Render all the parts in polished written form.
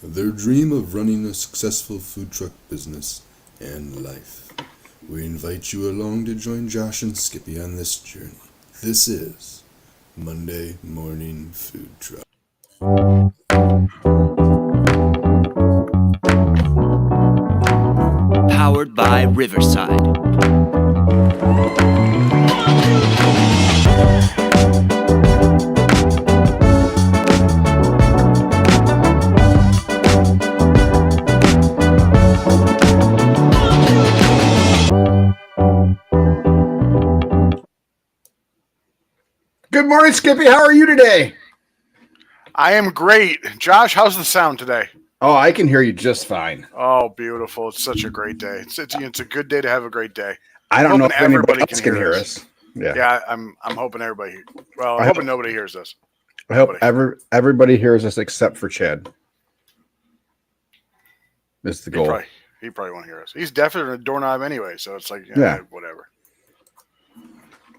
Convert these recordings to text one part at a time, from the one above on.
their dream of running a successful food truck business and life. We invite you along to join Josh and Skippy on this journey. This is Monday Morning Food Truck. Powered by Riverside. Good morning, Skippy. How are you today? I am great. Josh, how's the sound today? Oh, I can hear you just fine. Oh, beautiful. It's such a great day. It's a good day to have a great day. I don't know if Hoping anybody everybody else can hear us. Yeah, I'm hoping everybody. Well, I'm hoping nobody hears us. I hope everybody hears us except for Chad. That's the goal. He probably won't hear us. He's definitely a doorknob anyway, so it's like, Yeah. Whatever.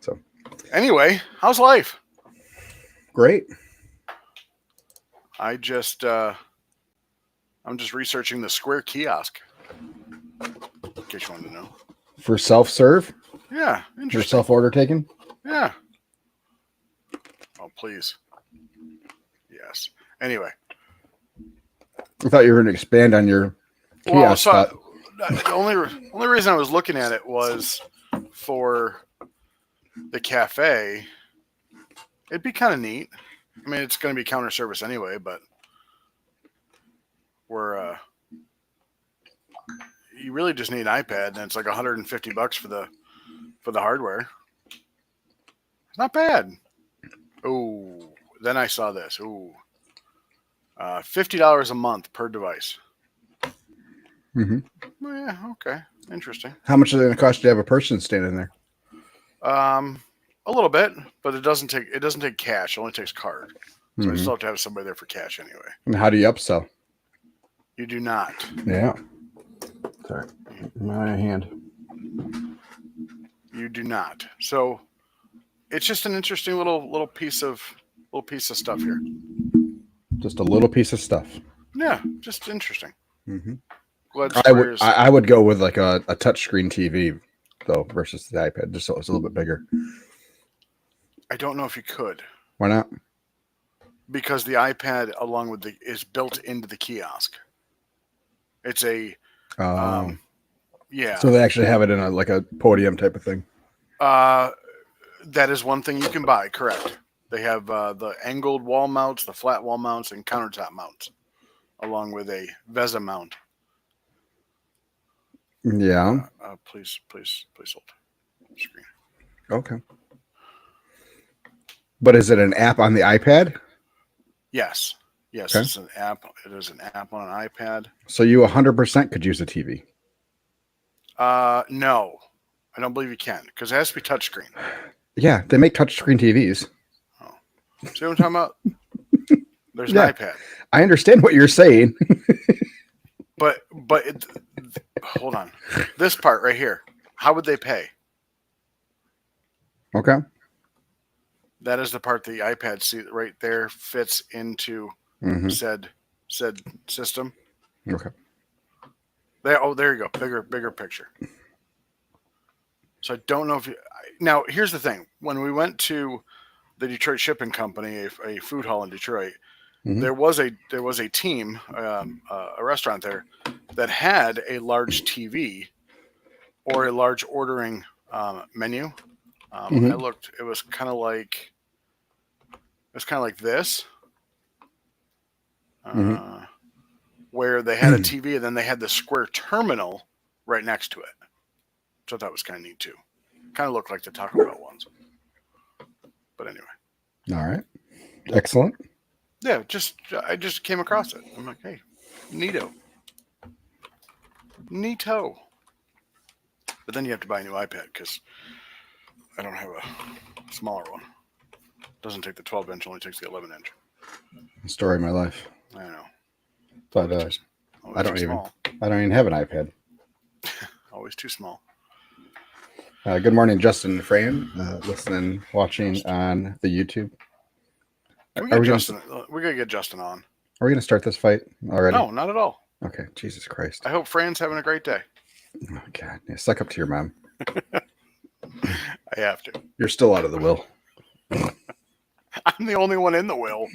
So Anyway, how's life? great. I'm just researching the Square kiosk. In case you wanted to know. For self-serve? Yeah, For interesting. self-order taking? Yeah. Oh, please. Yes. Anyway. I thought you were going to expand on your Well, kiosk. so the only reason I was looking at it was for the cafe. It'd be kind of neat. I mean, it's going to be counter service anyway, but you really just need an iPad, and it's like $150 for the hardware. It's not bad. Oh, then I saw this. Ooh, $50 a month per device. Mm-hmm. Oh, yeah, okay, interesting. How much is it going to cost you to have a person standing there? A little bit, but it doesn't take cash. It only takes card. So I Mhm. still have to have somebody there for cash anyway. And how do you upsell? You do not. Yeah. Sorry. My hand. You do not. So it's just an interesting little piece of stuff here. Just a little piece of stuff. Yeah, just interesting. Mm-hmm. Glad I would go with like a touchscreen TV though versus the iPad, just so it's a little bit bigger. I don't know if you could, Why not? because the iPad along with is built into the kiosk. It's a yeah. So they actually have it in a podium type of thing. That is one thing you can buy. Correct. They have the angled wall mounts, the flat wall mounts, and countertop mounts, along with a VESA mount. Yeah. Please hold screen. Okay. But is it an app on the iPad? Yes. Okay. It's an app. It is an app on an iPad. So you 100% could use a TV. No, I don't believe you can, because it has to be touchscreen. Yeah, they make touchscreen TVs. Oh, see what I'm talking about? There's Yeah. an iPad, I understand what you're saying. but hold on. This part right here. How would they pay? Okay. That is the part the iPad right there fits into Mm-hmm. said system. Okay. There you go. Bigger picture. So I don't know if you. Now here's the thing. When we went to the Detroit Shipping Company, a food hall in Detroit, Mhm. there was a team, a restaurant there that had a large TV or a large ordering menu. Mhm. I looked. It was kind of like this. Mhm. Where they had a TV and then they had the Square terminal right next to it. So that was kind of neat too. Kind of looked like the Taco Bell ones. But anyway. All right. Excellent. Yeah, I just came across it. I'm like, hey, neato. But then you have to buy a new iPad because I don't have a smaller one. Doesn't take the 12-inch, only takes the 11-inch. Story of my life. I know. But I don't even have an iPad. Always too small. Good morning, Justin and Fran, listening, watching on the YouTube. We gotta get Justin on. Are we going to start this fight already? No, not at all. Okay. Jesus Christ. I hope Fran's having a great day. Oh, God. Yeah, suck up to your mom. I have to. You're still out of the will. I'm the only one in the will.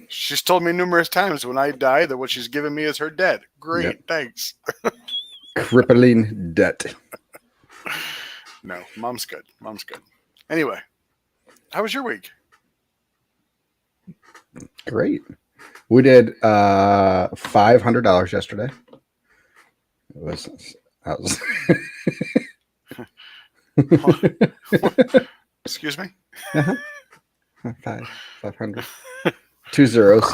She's told me numerous times when I die that what she's given me is her debt. Great, Yep. thanks. Crippling debt. No, mom's good. Mom's good. Anyway, how was your week? Great. We did $500 yesterday. It was. That was Excuse me? 500. 2 zeros.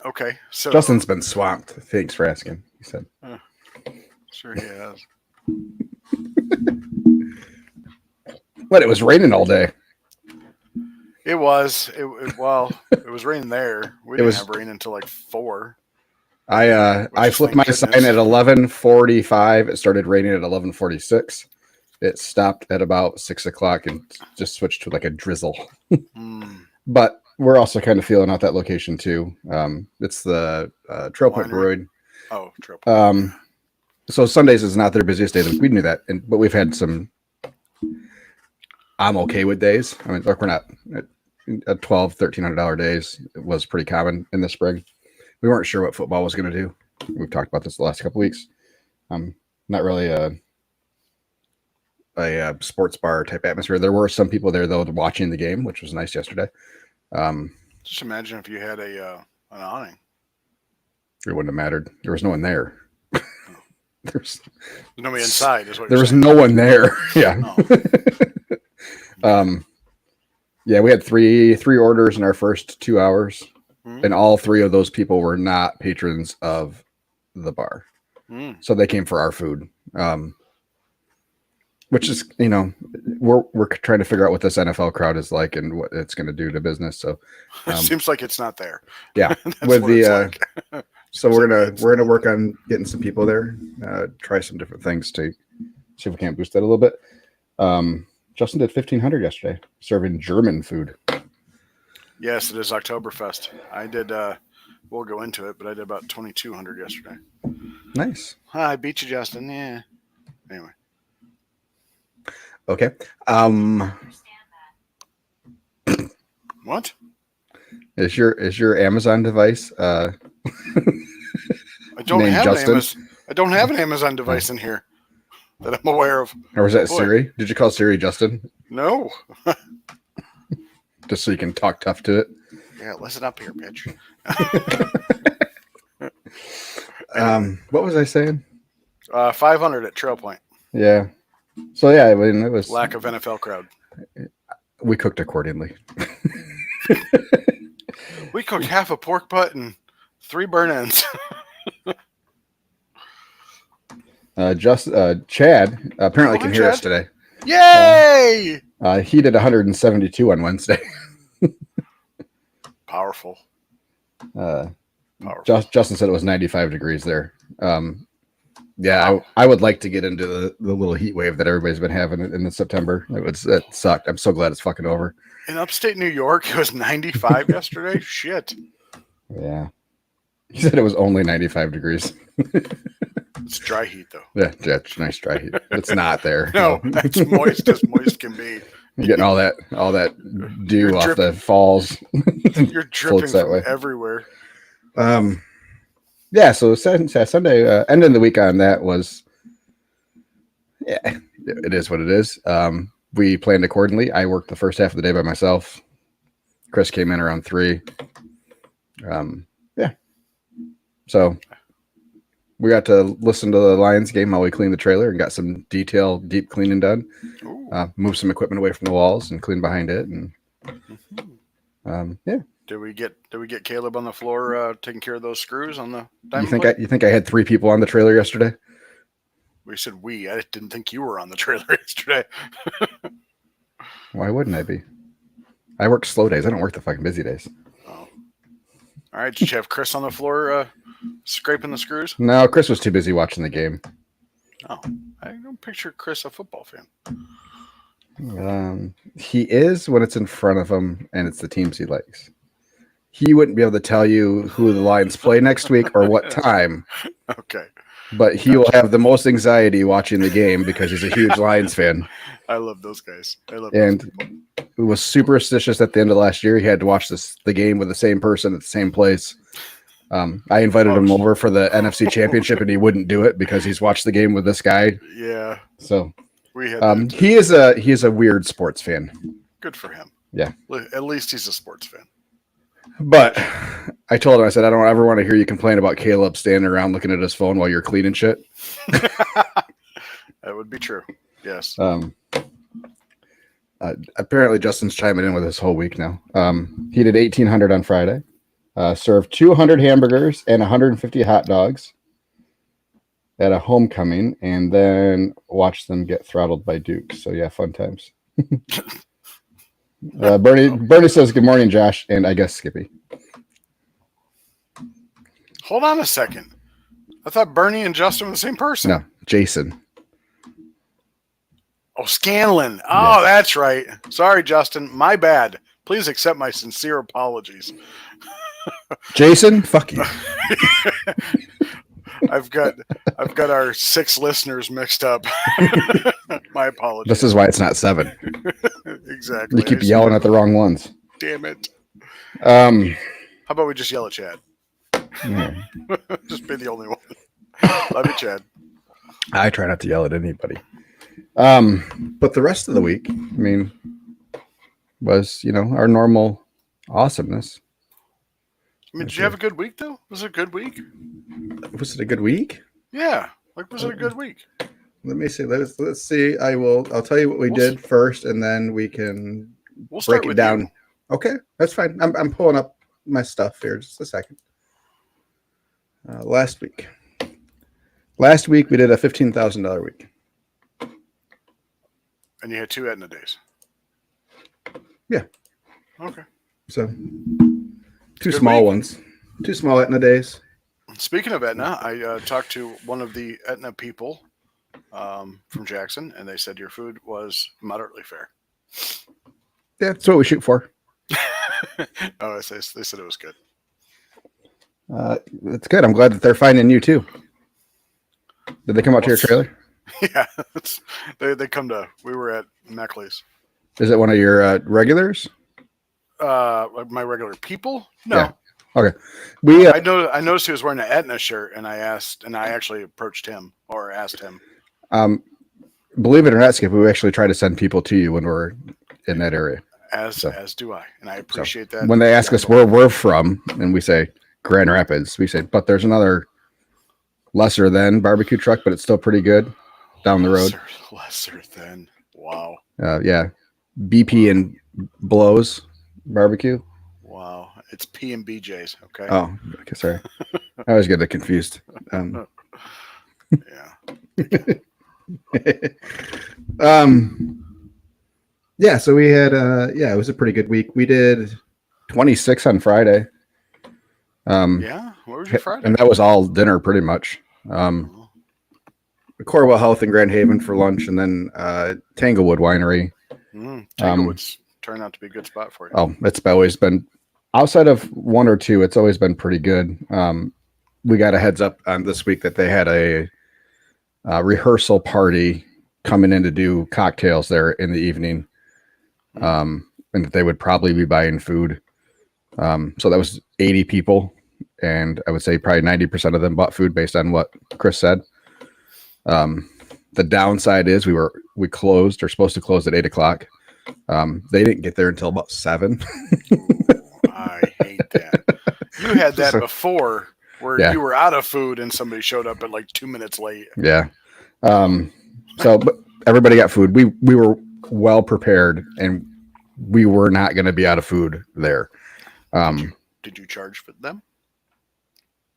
Okay, so Justin's been swamped. Thanks for asking. He said. sure he has. But it was raining all day. It was. Well, it was raining there. We didn't was- have rain until like 4. I Which, flipped my thank sign goodness. at 11:45. It started raining at 11:46. It stopped at about 6 o'clock and just switched to like a drizzle. Mm, But we're also kind of feeling out that location too. It's the Trail Point Winery. Brewery. oh, true. So Sundays is not their busiest day. We knew that, but we've had some. I'm okay with days. I mean, look, we're not at $1,200-$1,300 days. It was pretty common in the spring. We weren't sure what football was going to do. We've talked about this the last couple weeks. Not really a sports bar type atmosphere. There were some people there though watching the game, which was nice yesterday. Just imagine if you had an awning. It wouldn't have mattered. There was no one there. There's Nobody inside is what There you're was saying. no one there. Yeah. Oh. Yeah, we had three orders in our first 2 hours, Mhm. and all 3 of those people were not patrons of the bar. Mm. So they came for our food. Which is, we're trying to figure out what this NFL crowd is like and what it's going to do to business. So It seems like it's not there. yeah, That's with what the it's like. so we're gonna work on getting some people there, try some different things to see if we can't boost that a little bit. Justin did 1,500 yesterday, serving German food. Yes, it is Oktoberfest. I did. We'll go into it, but I did about 2,200 yesterday. Nice. I beat you, Justin. Yeah. Anyway, Okay. what? Is your Amazon device? I don't Named have Justin? an Amazon. I don't have an Amazon device in here that I'm aware of. Or was that Boy. Siri? Did you call Siri Justin No. just so you can talk tough to it? Yeah, listen up here, bitch. What was I saying? 500 at Trail Point. Yeah. So yeah, I mean, it was Lack of NFL crowd. we cooked accordingly. We cooked half a pork butt and 3 burn ends. Chad apparently Oh, can hi, hear us Chad. today. Yay! He did 172 on Wednesday. Powerful. Uh, Powerful. Justin said it was 95 degrees there. Yeah, Wow. I would like to get into the little heat wave that everybody's been having in September. It sucked. I'm so glad it's fucking over. In upstate New York, it was 95 yesterday. Shit. Yeah. He said it was only 95 degrees. It's dry heat, though. Yeah, it's nice dry heat. It's not there. No, that's moist as moist can be. You're getting all that dew You're off dripping. the falls. You're dripping Floats that from way. everywhere. Yeah, so Sunday, ending the week on that was, yeah, it is what it is. We planned accordingly. I worked the first half of the day by myself. Chris came in around 3. Yeah. So we got to listen to the Lions game while we cleaned the trailer and got some deep cleaning done. Ooh. Moved some equipment away from the walls and cleaned behind it. And yeah. Did we get Caleb on the floor taking care of those screws on the You diamond think plate? you think I had 3 people on the trailer yesterday? We said we. I didn't think you were on the trailer yesterday. Why wouldn't I be? I work slow days. I don't work the fucking busy days. Oh. All right. Did you have Chris on the floor scraping the screws? No, Chris was too busy watching the game. Oh, I don't picture Chris a football fan. He is when it's in front of him and it's the teams he likes. he wouldn't be able to tell you who the Lions play next week or what time, Okay. but he will have the most anxiety watching the game because he's a huge Lions fan. I love those guys. I love And those people. it was superstitious at the end of last year. He had to watch the game with the same person at the same place. I invited him over for the NFC Championship, and he wouldn't do it because he's watched the game with this guy. Yeah. So We had that too. he is a weird sports fan. Good for him. Yeah. At least he's a sports fan. But I told him, I said, I don't ever want to hear you complain about Caleb standing around looking at his phone while you're cleaning shit. That would be true. Yes. Apparently Justin's chiming in with this whole week now. He did 1,800 on Friday, served 200 hamburgers and 150 hot dogs at a homecoming, and then watched them get throttled by Duke. So yeah, fun times. Bernie says, good morning, Josh, and I guess Skippy. Hold on a second. I thought Bernie and Justin were the same person. No, Jason. Oh, Scanlon. Oh, that's right. Sorry, Justin. My bad. Please accept my sincere apologies. Jason, fuck you. I've got our 6 listeners mixed up. My apologies. This is why it's not 7. Exactly. You keep yelling at the wrong ones. Damn it. Um, How about we just yell at Chad? yeah. Just be the only one. Love you, Chad. I try not to yell at anybody. But the rest of the week, I mean, was, our normal awesomeness. I mean, did you have a good week, though? Was it a good week? Was it a good week? Yeah. Was it a good week? Let me see. Let's see. I'll tell you what we did first, and then we can We'll start break it with down. you. Okay, that's fine. I'm pulling up my stuff here. Just a second. Last week we did a $15,000 week. And you had 2 Aetna days. Yeah. Okay. So 2 Good small week. ones. 2 small Aetna days. Speaking of Aetna, I talked to one of the Aetna people from Jackson, and they said your food was moderately fair. Yeah, that's what we shoot for. They said it was good. It's good. I'm glad that they're finding you too. Did they come out to your trailer? Yeah, they come to. We were at Meckley's. Is it one of your regulars? Like my regular people? No. Yeah. Okay. We I noticed he was wearing an Aetna shirt, and I actually approached him or asked him. believe it or not, Skip, we actually try to send people to you when we're in that area. As do I, and I appreciate that. When they ask us where we're from, and we say Grand Rapids, we say, but there's another lesser than barbecue truck, but it's still pretty good down the road. Lesser than. Wow. Yeah, BP and Blows barbecue. Wow. It's P and BJ's. Okay. Oh, okay, sorry. I always get it confused. Yeah. Yeah, so we had it was a pretty good week. We did 26 on Friday. Yeah. What was your Friday? And that was all dinner pretty much. Corwell Health in Grand Haven for lunch, and then Tanglewood Winery. Tanglewood's turned out to be a good spot for you. Oh, it's always been, outside of one or two, it's always been pretty good. We got a heads up on this week that they had a rehearsal party coming in to do cocktails there in the evening, and that they would probably be buying food. So that was 80 people, and I would say probably 90% of them bought food based on what Chris said. The downside is we closed, or supposed to close at 8:00. They didn't get there until about 7. I hate that. You had that before where you were out of food and somebody showed up at like 2 minutes late. Yeah. But everybody got food. We were well prepared, and we were not going to be out of food there. Did you charge for them?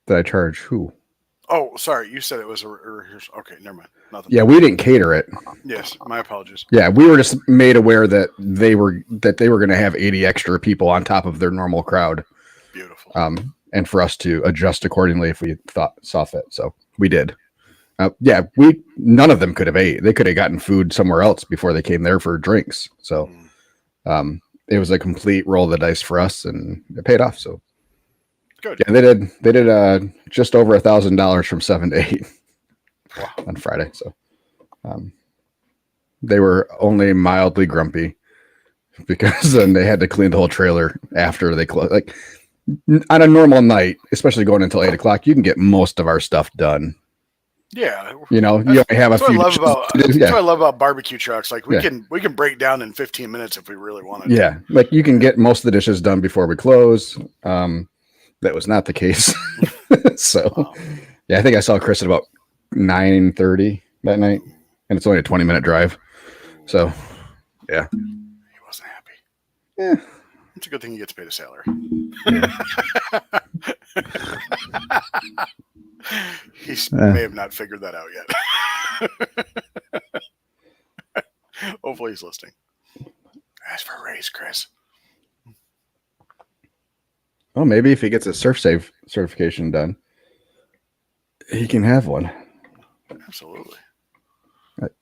Did I charge who? Oh, sorry. You said it was a rehearsal. Okay, never mind. Nothing. Yeah, we didn't cater it. Yes, my apologies. Yeah, we were just made aware that they were going to have 80 extra people on top of their normal crowd. Beautiful. And for us to adjust accordingly if we saw fit. So we did. None of them could have ate. They could have gotten food somewhere else before they came there for drinks. So, it was a complete roll of the dice for us, and it paid off. So Good. yeah, they did just over $1,000 from 7 to 8 on Friday. So they were only mildly grumpy because then they had to clean the whole trailer after they closed. Like on a normal night, especially going until 8 o'clock, you can get most of our stuff done. Yeah. You know, you only have a That's what few. I love about dishes. that's what I love about barbecue trucks. Like we Yeah. can break down in 15 minutes if we really wanted to. Yeah, like you can get most of the dishes done before we close. That was not the case. So, Wow. yeah, I think I saw Chris at about 9:30 that night, and it's only a 20-minute drive. So, He wasn't happy. yeah, It's a good thing he gets paid a salary. He may have not figured that out yet. Hopefully he's listening. Ask for a raise, Chris. well, maybe if he gets a Surf Safe certification done, he can have one. Absolutely.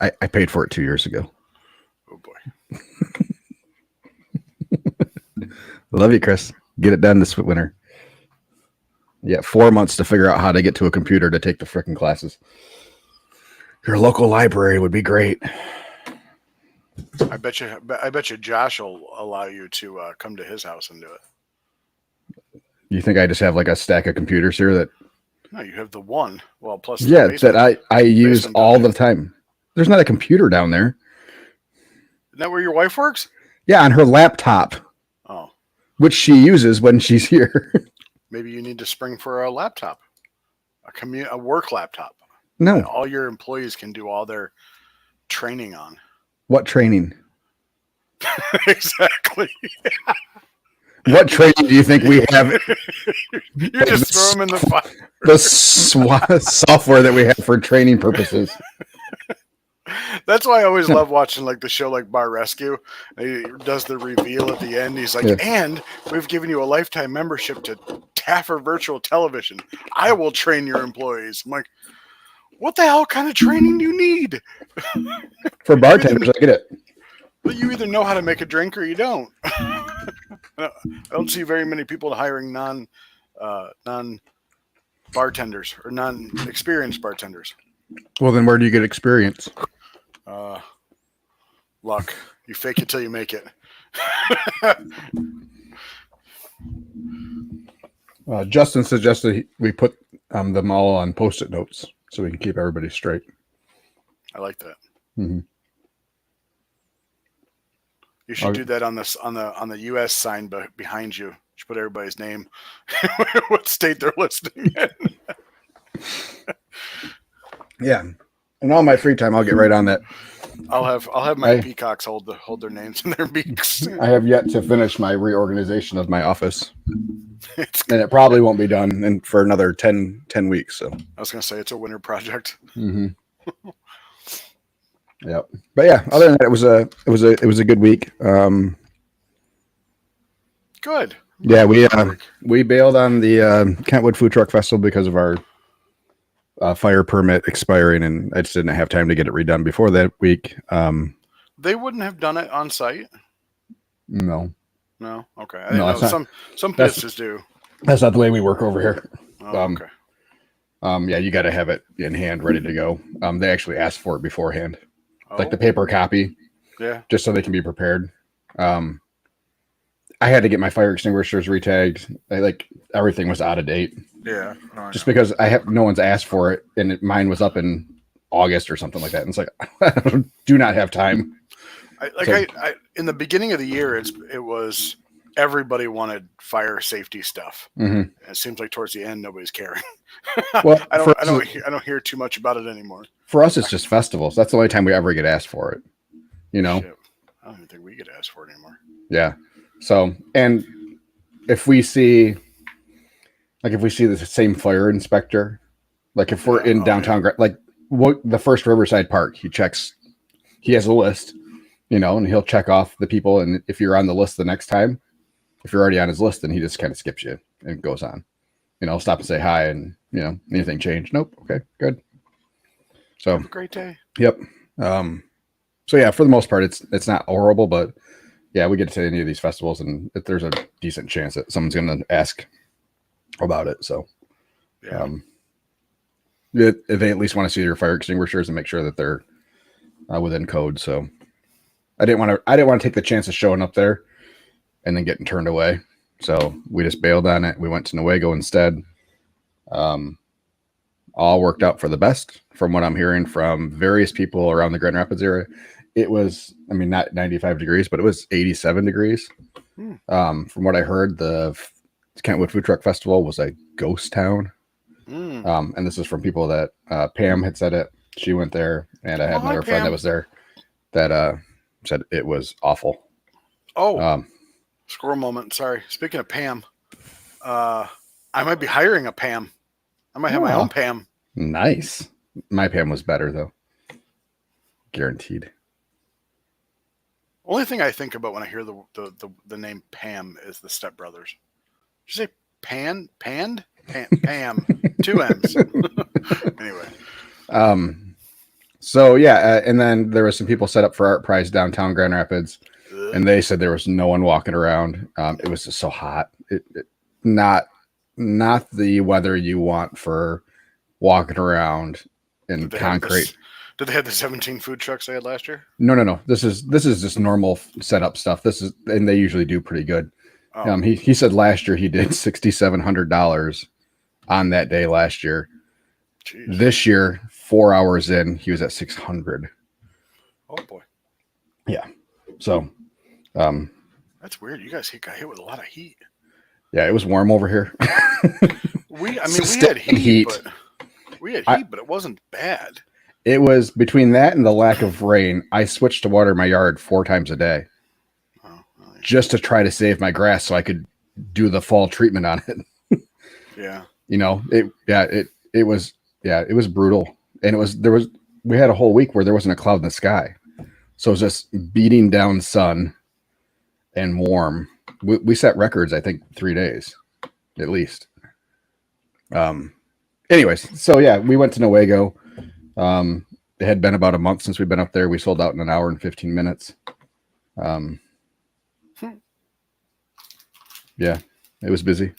I paid for it 2 years ago. Oh boy. Love you, Chris. Get it done this winter. Yeah, 4 months to figure out how to get to a computer to take the frickin' classes. Your local library would be great. I bet you Josh will allow you to come to his house and do it. You think I just have like a stack of computers here that? No, you have the one. Well, plus the Yeah, basement. that I use basement all down the time. There's not a computer down there. Isn't that where your wife works? Yeah, on her laptop, Oh, which she uses when she's here. maybe you need to spring for a laptop, a work laptop. No, All your employees can do all their training on. what training? Exactly. What training do you think we have? You just throw them in the fire. The software that we have for training purposes. That's why I always love watching like the show like Bar Rescue. He does the reveal at the end. He's like, Yeah. and we've given you a lifetime membership to Taffer Virtual Television. I will train your employees. I'm like, what the hell kind of training do you need? For bartenders, I get it. But you either know how to make a drink or you don't. I don't see very many people hiring non bartenders or non experienced bartenders. Well, then where do you get experience? Luck. You fake it till you make it. Justin suggested we put them all on Post-it notes so we can keep everybody straight. I like that. Mhm. You should Okay. do that on the U.S. sign behind you. You should put everybody's name, what state they're listening in. Yeah. In all my free time, I'll get right on that. I'll have my I- peacocks hold their names in their beaks. I have yet to finish my reorganization of my office, It's, and it probably won't be done for another 10 weeks. So, I was gonna say it's a winter project. Yep. But yeah, other than that, it was a good week. Good. Yeah, we bailed on the Kentwood Food Truck Festival because of our fire permit expiring, and I just didn't have time to get it redone before that week. They wouldn't have done it on site. No, No. Okay. I No, didn't know. that's Some that's- places do. that's not the way we work over here. Oh, okay. Yeah, you got to have it in hand, ready to go. They actually asked for it beforehand, like the Oh, paper copy, yeah. just so they can be prepared. I had to get my fire extinguishers retagged. Everything was out of date, Yeah. No, I just know. because no one's asked for it, and mine was up in August or something like that. And it's like, I do not have time. I in the beginning of the year, it was everybody wanted fire safety stuff. Mhm. It seems like towards the end, nobody's caring. Well, I for don't hear too much about it anymore. For us, it's just festivals. That's the only time we ever get asked for it. You know? Shit. I don't even think we get asked for it anymore. Yeah. So, and if we see the same fire inspector, like if we're in downtown, the first Riverside Park, he has a list, and he'll check off the people. And if you're on the list the next time, if you're already on his list, then he just kind of skips you and goes on. Stop and say hi, and anything changed? Nope. Okay, good. So, Have a great day. yep. So yeah, for the most part, it's not horrible, but we get to any of these festivals, and if there's a decent chance that someone's going to ask about it. So, Yeah. if they at least want to see your fire extinguishers and make sure that they're within code. So, I didn't want to take the chance of showing up there and then getting turned away. So we just bailed on it. We went to Newaygo instead. All worked out for the best from what I'm hearing from various people around the Grand Rapids area. It was, I mean, not 95 degrees, but it was 87 degrees. From what I heard, the Kentwood Food Truck Festival was a ghost town. And this is from people that Pam had said it. She went there, and I had another friend that was there that said it was awful. Squirrel moment. Sorry. Speaking of Pam, I might be hiring a Pam. I might have my own Pam. Nice. My Pam was better though. Guaranteed. Only thing I think about when I hear the name Pam is the Step Brothers. Did you say Pam? 2 M's. Anyway. So yeah, and then there was some people set up for Art Prize downtown Grand Rapids, and they said there was no one walking around. It was just so hot. Not the weather you want for walking around in concrete. Did they have the 17 food trucks they had last year? No. This is just normal setup stuff. And they usually do pretty good. He said last year he did $6,700 on that day last year. Jeez. This year, 4 hours in, he was at 600. Oh boy. Yeah. So, that's weird. You guys got hit with a lot of heat. Yeah, it was warm over here. We had heat. But it wasn't bad. It was between that and the lack of rain. I switched to water my yard 4 times a day just to try to save my grass so I could do the fall treatment on it. Yeah. It was brutal. And we had a whole week where there wasn't a cloud in the sky. So it was just beating down sun and warm. We set records, I think, 3 days at least. Anyways, so yeah, we went to Newaygo. It had been about a month since we've been up there. We sold out in an hour and 15 minutes. Yeah, it was busy.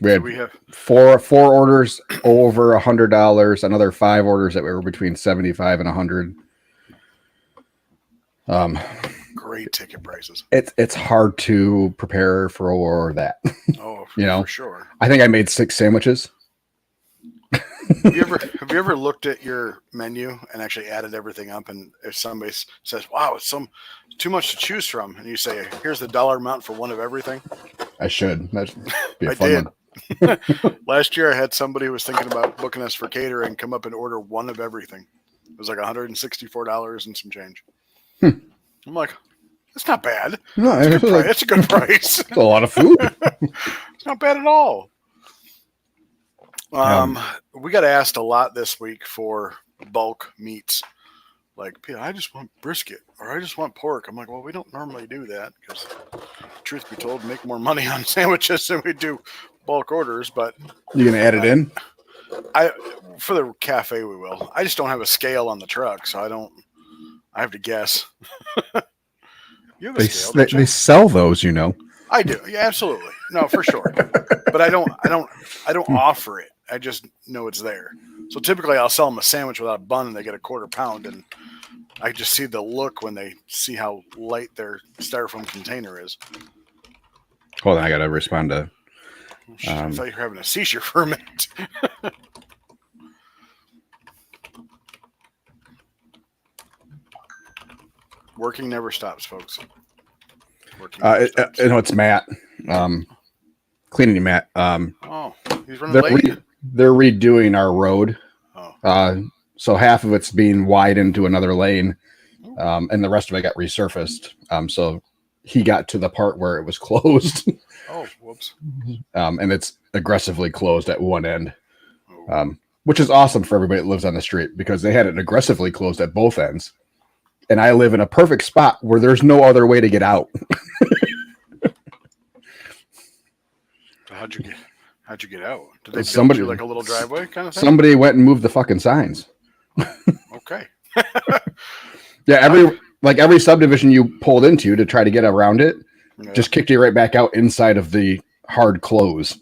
We had four orders over $100, another 5 orders that were between 75 and 100. Great ticket prices. It's hard to prepare for that. Oh, for sure. I think I made 6 sandwiches. Have you ever looked at your menu and actually added everything up? And if somebody says, "Wow, it's too much to choose from," and you say, "Here's the dollar amount for one of everything," I should. That'd be a I fun did. one. Last year, I had somebody who was thinking about booking us for catering come up and order one of everything. It was like $164 and some change. I'm like, that's not bad. No, It's a good price. It's a lot of food. It's not bad at all. We got asked a lot this week for bulk meats. Like, I just want brisket or I just want pork. I'm like, well, we don't normally do that because, truth be told, make more money on sandwiches than we do bulk orders. But You gonna add it in? For the cafe, we will. I just don't have a scale on the truck, so I have to guess. You have a scale, don't you? They sell those, I do. Yeah, absolutely. No, for sure. But I don't offer it. I just know it's there. So typically I'll sell them a sandwich without a bun and they get a quarter pound, and I just see the look when they see how light their styrofoam container is. Hold on, I gotta respond to. I thought you were having a seizure for a minute. Working never stops, folks. It's Matt. Cleaning Matt. He's running late. They're redoing our road. Oh. So half of it's being widened to another lane, and the rest of it got resurfaced. So he got to the part where it was closed. Oh, whoops. And it's aggressively closed at one end, which is awesome for everybody that lives on the street because they had it aggressively closed at both ends. And I live in a perfect spot where there's no other way to get out. How'd you get out? Did they Somebody build you like a little driveway kind of thing? Somebody went and moved the fucking signs. Okay. Yeah, like every subdivision you pulled into to try to get around it, Yeah. just kicked you right back out inside of the hard close.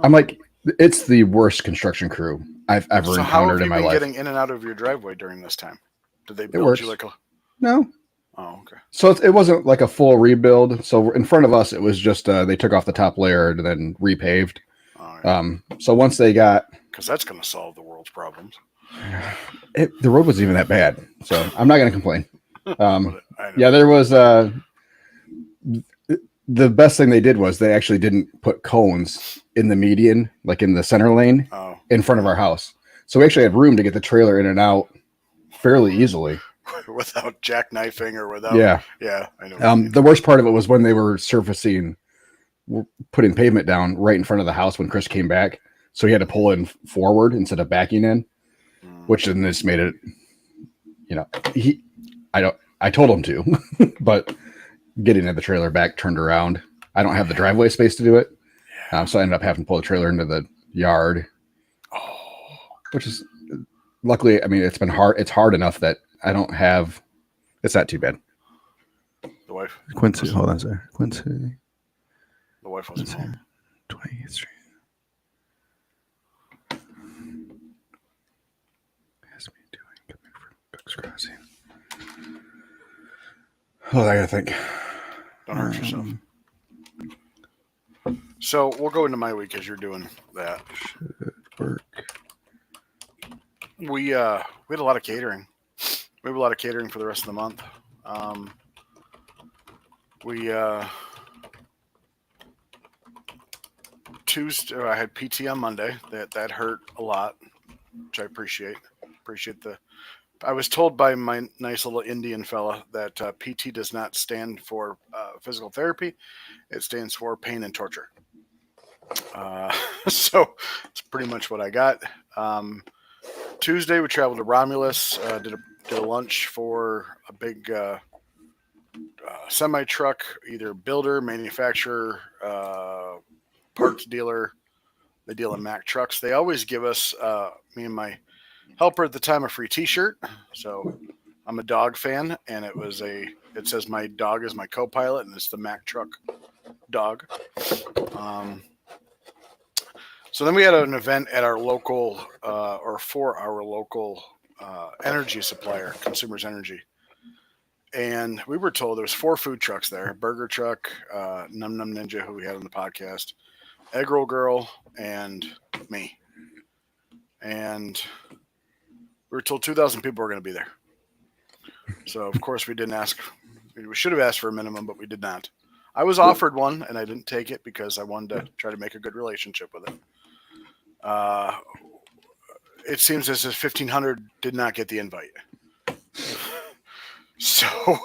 I'm like, it's the worst construction crew I've ever So how have encountered you in my been life. getting in and out of your driveway during this time? Did they build works. you like a? No. Oh, okay. So it wasn't like a full rebuild. So in front of us, it was just they took off the top layer and then repaved. All right. So once they got Because that's going to solve the world's problems. the road wasn't even that bad, so I'm not going to complain. I know. Yeah, there was the best thing they did was they actually didn't put cones in the median, like in the center lane Oh, in front of our house. So we actually had room to get the trailer in and out fairly easily. without jackknifing or without. Yeah. Yeah, I know. The worst part of it was when they were putting pavement down right in front of the house when Chris came back. So he had to pull in forward instead of backing in, which then just made it, I told him to, but getting the trailer back turned around. I don't have the driveway space to do it. So I ended up having to pull the trailer into the yard, which is luckily, I mean, it's been hard. It's hard enough that I don't have, it's not too bad. The wife. Quincy, hold on, sir. Quincy. The wife wasn't home. 28th Street. Has me doing coming from Cook's Crossing. Oh, I gotta think. Don't hurt yourself. So we'll go into my week as you're doing that. Work. We had a lot of catering. We have a lot of catering for the rest of the month. Tuesday I had PT on Monday. That hurt a lot, which I appreciate. I was told by my nice little Indian fella that PT does not stand for physical therapy. It stands for pain and torture. So it's pretty much what I got. Tuesday we traveled to Romulus, did a lunch for a big semi truck, either builder, manufacturer, parts dealer. They deal in Mack trucks. They always give us me and my helper at the time a free T-shirt. So I'm a dog fan, and it says my dog is my co-pilot, and it's the Mack truck dog. So then we had an event at our local, or for our local energy supplier, Consumers Energy. And we were told there was 4 food trucks there: Burger Truck, Num Num Ninja, who we had on the podcast, Egg Roll Girl, and me. And we were told 2,000 people were going to be there. So, of course, we didn't ask. We should have asked for a minimum, but we did not. I was offered one, and I didn't take it because I wanted to try to make a good relationship with it. It seems as if 1,500 did not get the invite. So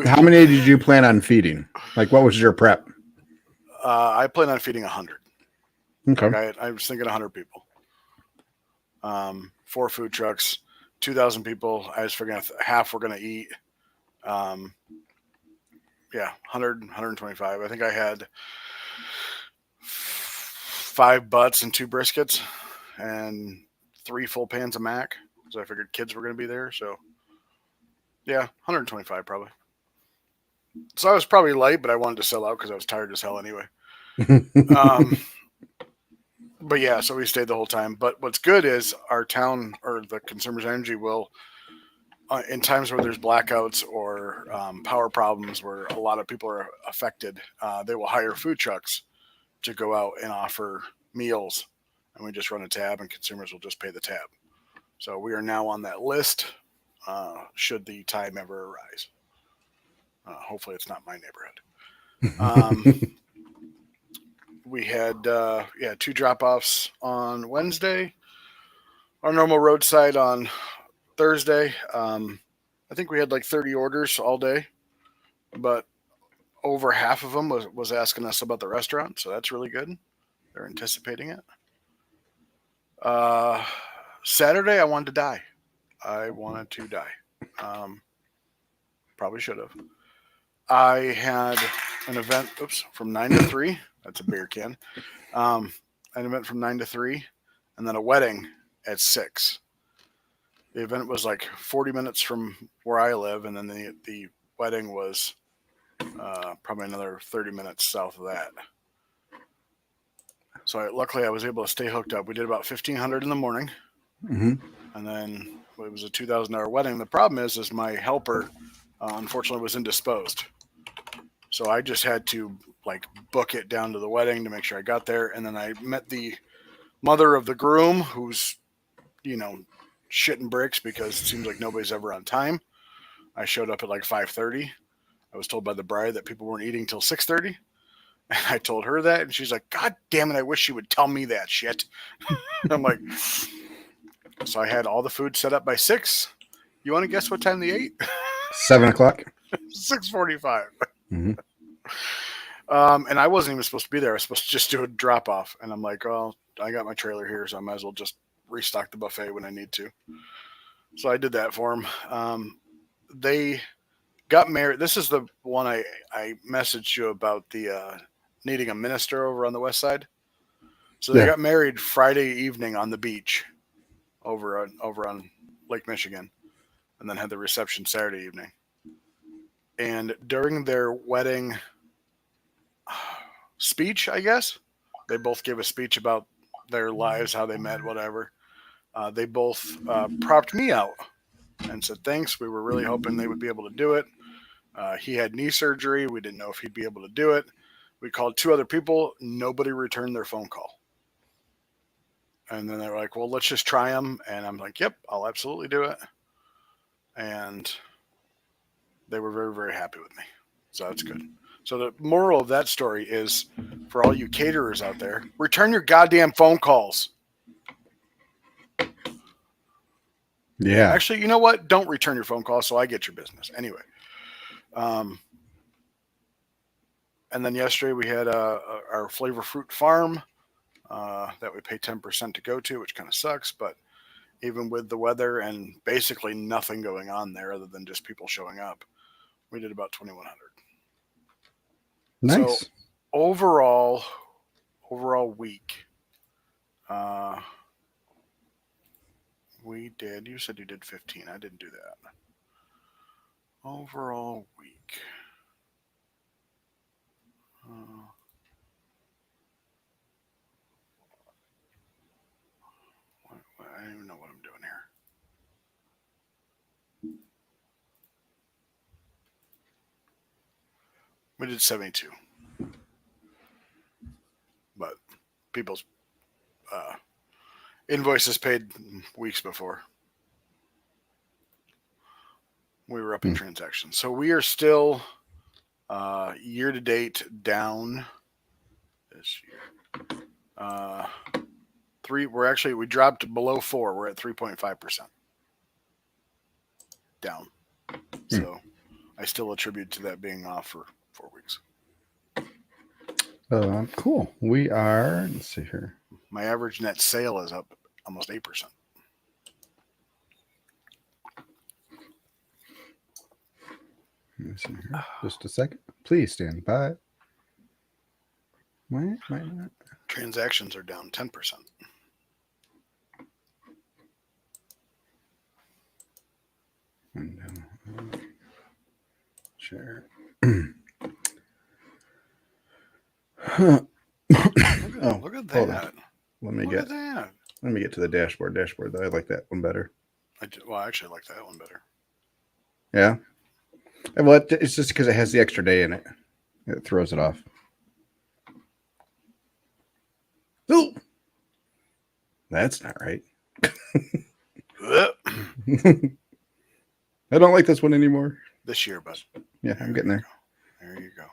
How many did you plan on feeding? Like, what was your prep? I plan on feeding 100. Okay. I was thinking 100 people. 4 food trucks, 2,000 people. I was figuring half were going to eat. 100, 125. I think I had 5 butts and 2 briskets and 3 full pans of mac. So I figured kids were going to be there. So, 125 probably. So I was probably light, but I wanted to sell out because I was tired as hell anyway. But yeah, so we stayed the whole time. But what's good is our town, or the Consumers Energy, will, in times where there's blackouts or power problems where a lot of people are affected, they will hire food trucks to go out and offer meals. And we just run a tab, and consumers will just pay the tab. So we are now on that list should the time ever arise. Hopefully it's not my neighborhood. We had 2 drop-offs on Wednesday, our normal roadside on Thursday. I think we had like 30 orders all day, but over half of them was asking us about the restaurant, so that's really good. They're anticipating it. Saturday, I wanted to die. Probably should have. I had an event, from 9 to 3. That's a beer can. An event from 9 to 3, and then a wedding at 6. The event was like 40 minutes from where I live, and then the wedding was probably another 30 minutes south of that. So luckily, I was able to stay hooked up. We did about 1,500 in the morning, Mhm. and then it was a $2,000 wedding. The problem is my helper unfortunately was indisposed, so I just had to like book it down to the wedding to make sure I got there. And then I met the mother of the groom, who's shitting bricks because it seems like nobody's ever on time. I showed up at like 5:30. I was told by the bride that people weren't eating till 6:30. And I told her that, and she's like, God damn it, I wish she would tell me that shit. I'm like, so I had all the food set up by 6. You want to guess what time they ate? 7 o'clock. 6:45. Mhm. And I wasn't even supposed to be there. I was supposed to just do a drop off. And I'm like, well, I got my trailer here, so I might as well just restock the buffet when I need to. So I did that for them. They got married. This is the one I messaged you about, the needing a minister over on the west side. So they got married Friday evening on the beach over on Lake Michigan, and then had the reception Saturday evening. And during their wedding speech, I guess, they both gave a speech about their lives, how they met, whatever. They both propped me out and said thanks. We were really hoping they would be able to do it. He had knee surgery. We didn't know if he'd be able to do it. We called 2 other people. Nobody returned their phone call. And then they were like, well, let's just try them. And I'm like, yep, I'll absolutely do it. And they were very, very happy with me. So that's good. So the moral of that story is, for all you caterers out there, return your goddamn phone calls. Yeah. Actually, you know what? Don't return your phone calls so I get your business. Anyway. And then yesterday we had our Flavor Fruit Farm that we pay 10% to go to, which kind of sucks. But even with the weather and basically nothing going on there other than just people showing up, we did about 2,100. Nice. So overall week, we did. You said you did 15. I didn't do that. Overall week. I don't even know what I'm doing here. We did 72. But people's invoices paid weeks before. We were up in transactions. So we are still year to date down this year. We dropped below 4. We're at 3.5% down. So I still attribute to that being off for 4 weeks. Cool. We are, let's see here. My average net sale is up almost 8%. Let me see here. Just a second. Please stand by. Why not? Transactions are down 10%. Share. Look at that. Let me Look get at that. Let me get to the dashboard. Though I like that one better. I actually like that one better. Yeah. Well, it's just because it has the extra day in it. It throws it off. Oh, that's not right. I don't like this one anymore. This year, bud. Yeah, I'm getting there. There you go.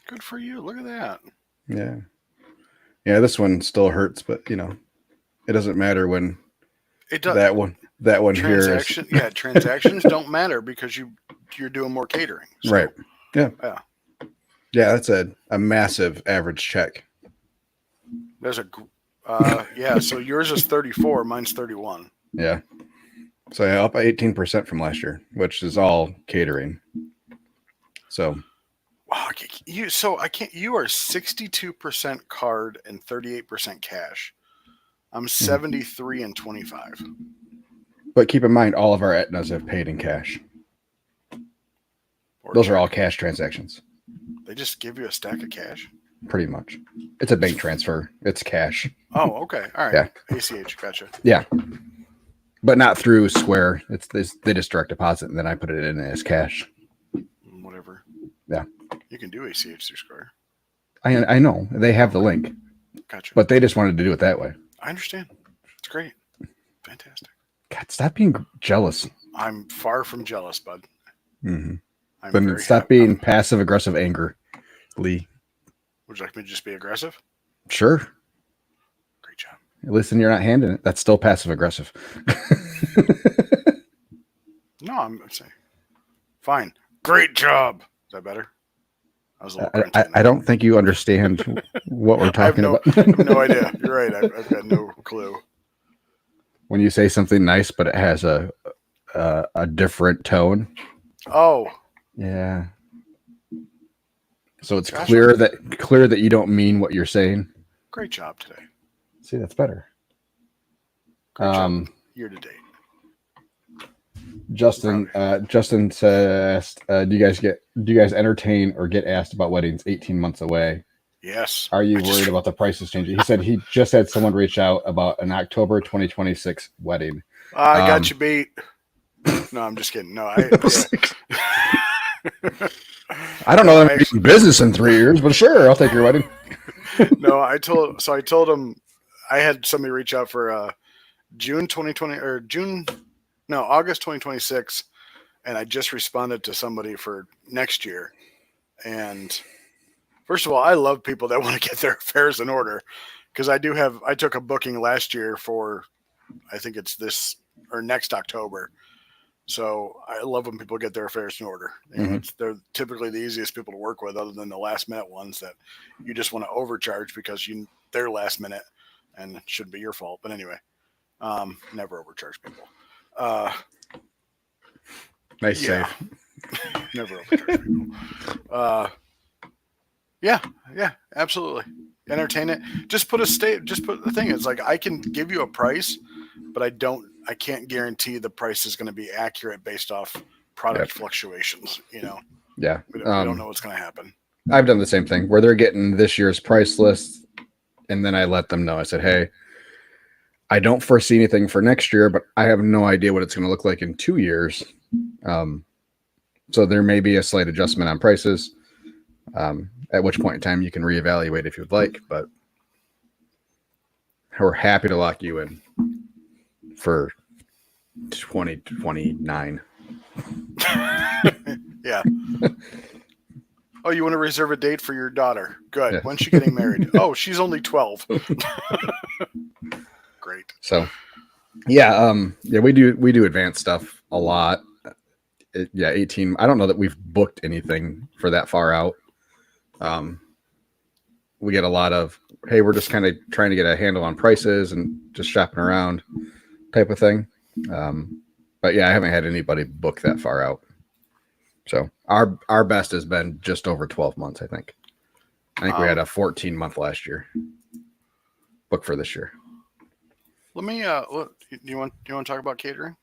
Good for you. Look at that. Yeah. Yeah, this one still hurts, but it doesn't matter when It does. that one here is transactions don't matter because you're doing more catering. So, right. Yeah. Yeah. Yeah, that's a massive average check. There's so yours is 34, mine's 31. Yeah. So up by 18% from last year, which is all catering. So Wow, you are 62% card and 38% cash. I'm 73 and 25. But keep in mind, all of our Aetnas have paid in cash. Or Those are check. all cash transactions, They just give you a stack of cash. pretty much. It's a bank transfer. It's cash. Oh, okay. All right. Yeah. ACH. Gotcha. Yeah, but not through Square. They just direct deposit, and then I put it in as cash. Whatever. Yeah. You can do ACH through Square. I know they have the link, Gotcha. but they just wanted to do it that way. I understand. It's great. Fantastic. God, stop being jealous. I'm far from jealous, bud. Mm-hmm. I'm But very stop happy. being passive aggressive anger, Lee. Would you like me to just be aggressive? Sure. Great job. At least then you're not handing it. That's still passive aggressive. No, I'm saying fine. Great job. Is that better? I was a little I grunty. don't think you understand what we're I have talking no, about. I have no idea. You're right. I've got no clue. When you say something nice, but it has a different tone. Oh, Yeah. So it's Josh, clear that you don't mean what you're saying. great job today. See, that's better. Great job. Year to date. Justin says, do you guys entertain or get asked about weddings 18 months away? Yes. Are you I just- worried about the prices changing? He said he just had someone reach out about an October 2026 wedding. I got Um, you beat. No, I'm just kidding. No, I don't know that I'm Actually- in business in 3 years, but sure, I'll take your wedding. no, I told him I had somebody reach out for June 2020 or August 2026, and I just responded to somebody for next year. And first of all, I love people that want to get their affairs in order, because I took a booking last year for, I think it's this or next October. So I love when people get their affairs in order. You know, they're typically the easiest people to work with, other than the last minute ones that you just want to overcharge because they're last minute and it shouldn't be your fault. But anyway, never overcharge people. Nice Yeah. save. Never overcharge people. Yeah, absolutely. Entertain it. Just put the thing. It's like, I can give you a price, but I can't guarantee the price is going to be accurate based off product fluctuations. You know, Yeah. we don't know what's going to happen. I've done the same thing where they're getting this year's price list, and then I let them know. I said, hey, I don't foresee anything for next year, but I have no idea what it's going to look like in 2 years. So there may be a slight adjustment on prices, at which point in time you can reevaluate if you'd like, but we're happy to lock you in for 2029. Yeah. Oh, you want to reserve a date for your daughter? Good. Yeah. When's she getting married? Oh, she's only 12. Great. So yeah, we do advanced stuff a lot. 18. I don't know that we've booked anything for that far out. We get a lot of, hey, we're just kind of trying to get a handle on prices and just shopping around type of thing. But yeah, I haven't had anybody book that far out. So our best has been just over 12 months, I think. I think we had a 14-month last year. Book for this year. Let me. Do you want to talk about catering?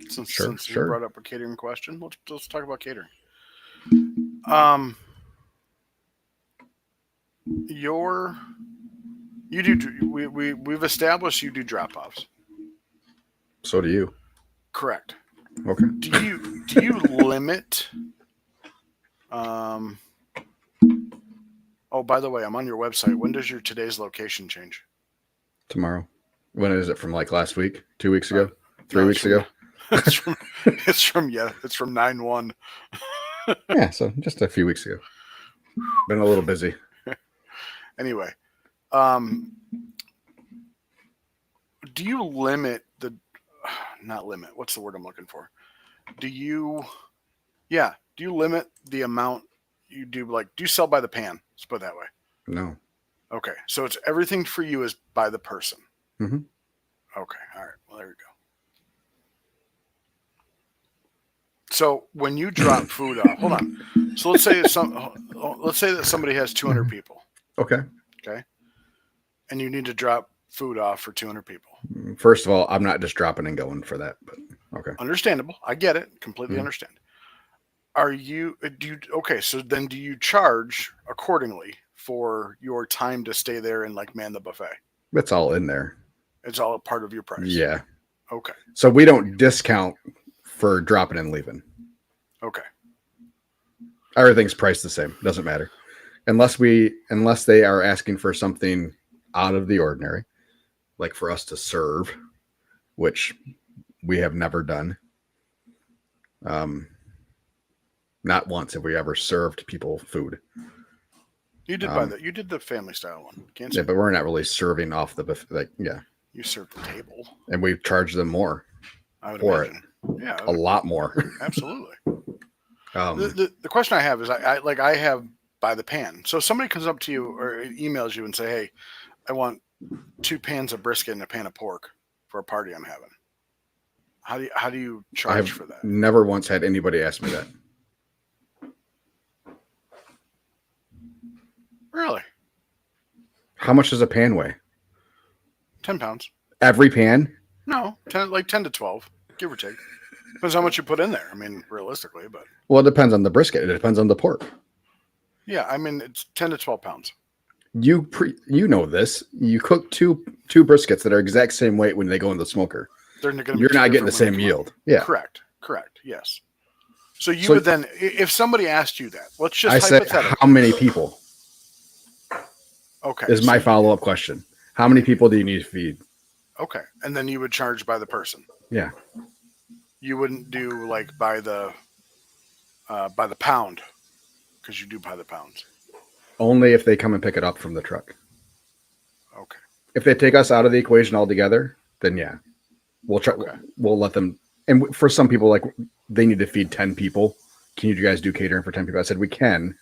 Since you brought up a catering question, let's talk about catering. We've established you do drop-offs. So do you. Correct. Okay. Do you limit? Oh, by the way, I'm on your website. When does your today's location change? Tomorrow. When is it from, like last week? 2 weeks ago? 3 No, weeks ago? It's from 9/1. Yeah, so just a few weeks ago. Been a little busy. Anyway, do you limit not limit, what's the word I'm looking for? Do you limit the amount you do? Like, do you sell by the pan? Let's put it that way. No. Okay. So it's everything for you is by the person. Mm-hmm. Okay. All right. Well, there we go. So when you drop food off, hold on. So let's say that somebody has 200 people. Okay. Okay. And you need to drop food off for 200 people. First of all, I'm not just dropping and going for that, but okay. Understandable. I get it. Completely Mhm. understand. Okay, so then do you charge accordingly for your time to stay there and like man the buffet? It's all in there. It's all a part of your price. Yeah. Okay. So we don't discount for dropping and leaving. Okay. Everything's priced the same. Doesn't matter. Unless they are asking for something out of the ordinary, like for us to serve, which we have never done. Not once have we ever served people food. You did you did the family style one. Can't Yeah, say but we're not really serving off the buffet. Like, yeah, you served the table. and we charge them more, I would for imagine. Yeah, a lot more. absolutely. Um, The question I have is I have by the pan. So if somebody comes up to you or emails you and say, "Hey, I want 2 pans of brisket and a pan of pork for a party I'm having." How do you charge for that? never once had anybody ask me that. Really? How much does a pan weigh? 10 pounds? Every pan? No, 10 to 12, give or take. Depends how much you put in there. I mean, realistically, but Well, it depends on the brisket. It depends on the pork. yeah, I mean it's 10 to 12 pounds. You know this. You cook two briskets that are exact same weight when they go in the smoker. They're going to be You're not getting different the when same they come yield. out. Yeah. Correct. Yes. So you would then, if somebody asked you that, let's just I said, hypothetically. how many people Okay. is my follow-up question. How many people do you need to feed? Okay, and then you would charge by the person. Yeah. You wouldn't do like by the pound, because you do by the pounds. Only if they come and pick it up from the truck. Okay. If they take us out of the equation altogether, then yeah, we'll try. Okay. We'll let them. And for some people, like they need to feed 10 people. Can you guys do catering for 10 people? I said we can,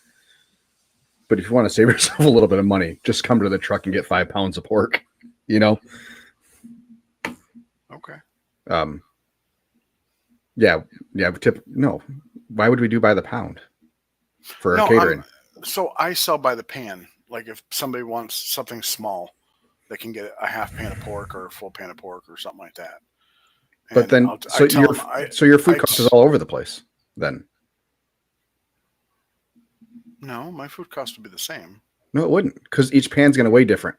but if you want to save yourself a little bit of money, just come to the truck and get 5 pounds of pork. You know. Okay. Yeah. No. Why would we do by the pound for catering? So I sell by the pan. Like if somebody wants something small, they can get a half pan of pork or a full pan of pork or something like that. But then, so your food cost is all over the place. Then no, my food cost would be the same. no, it wouldn't, because each pan's going to weigh different.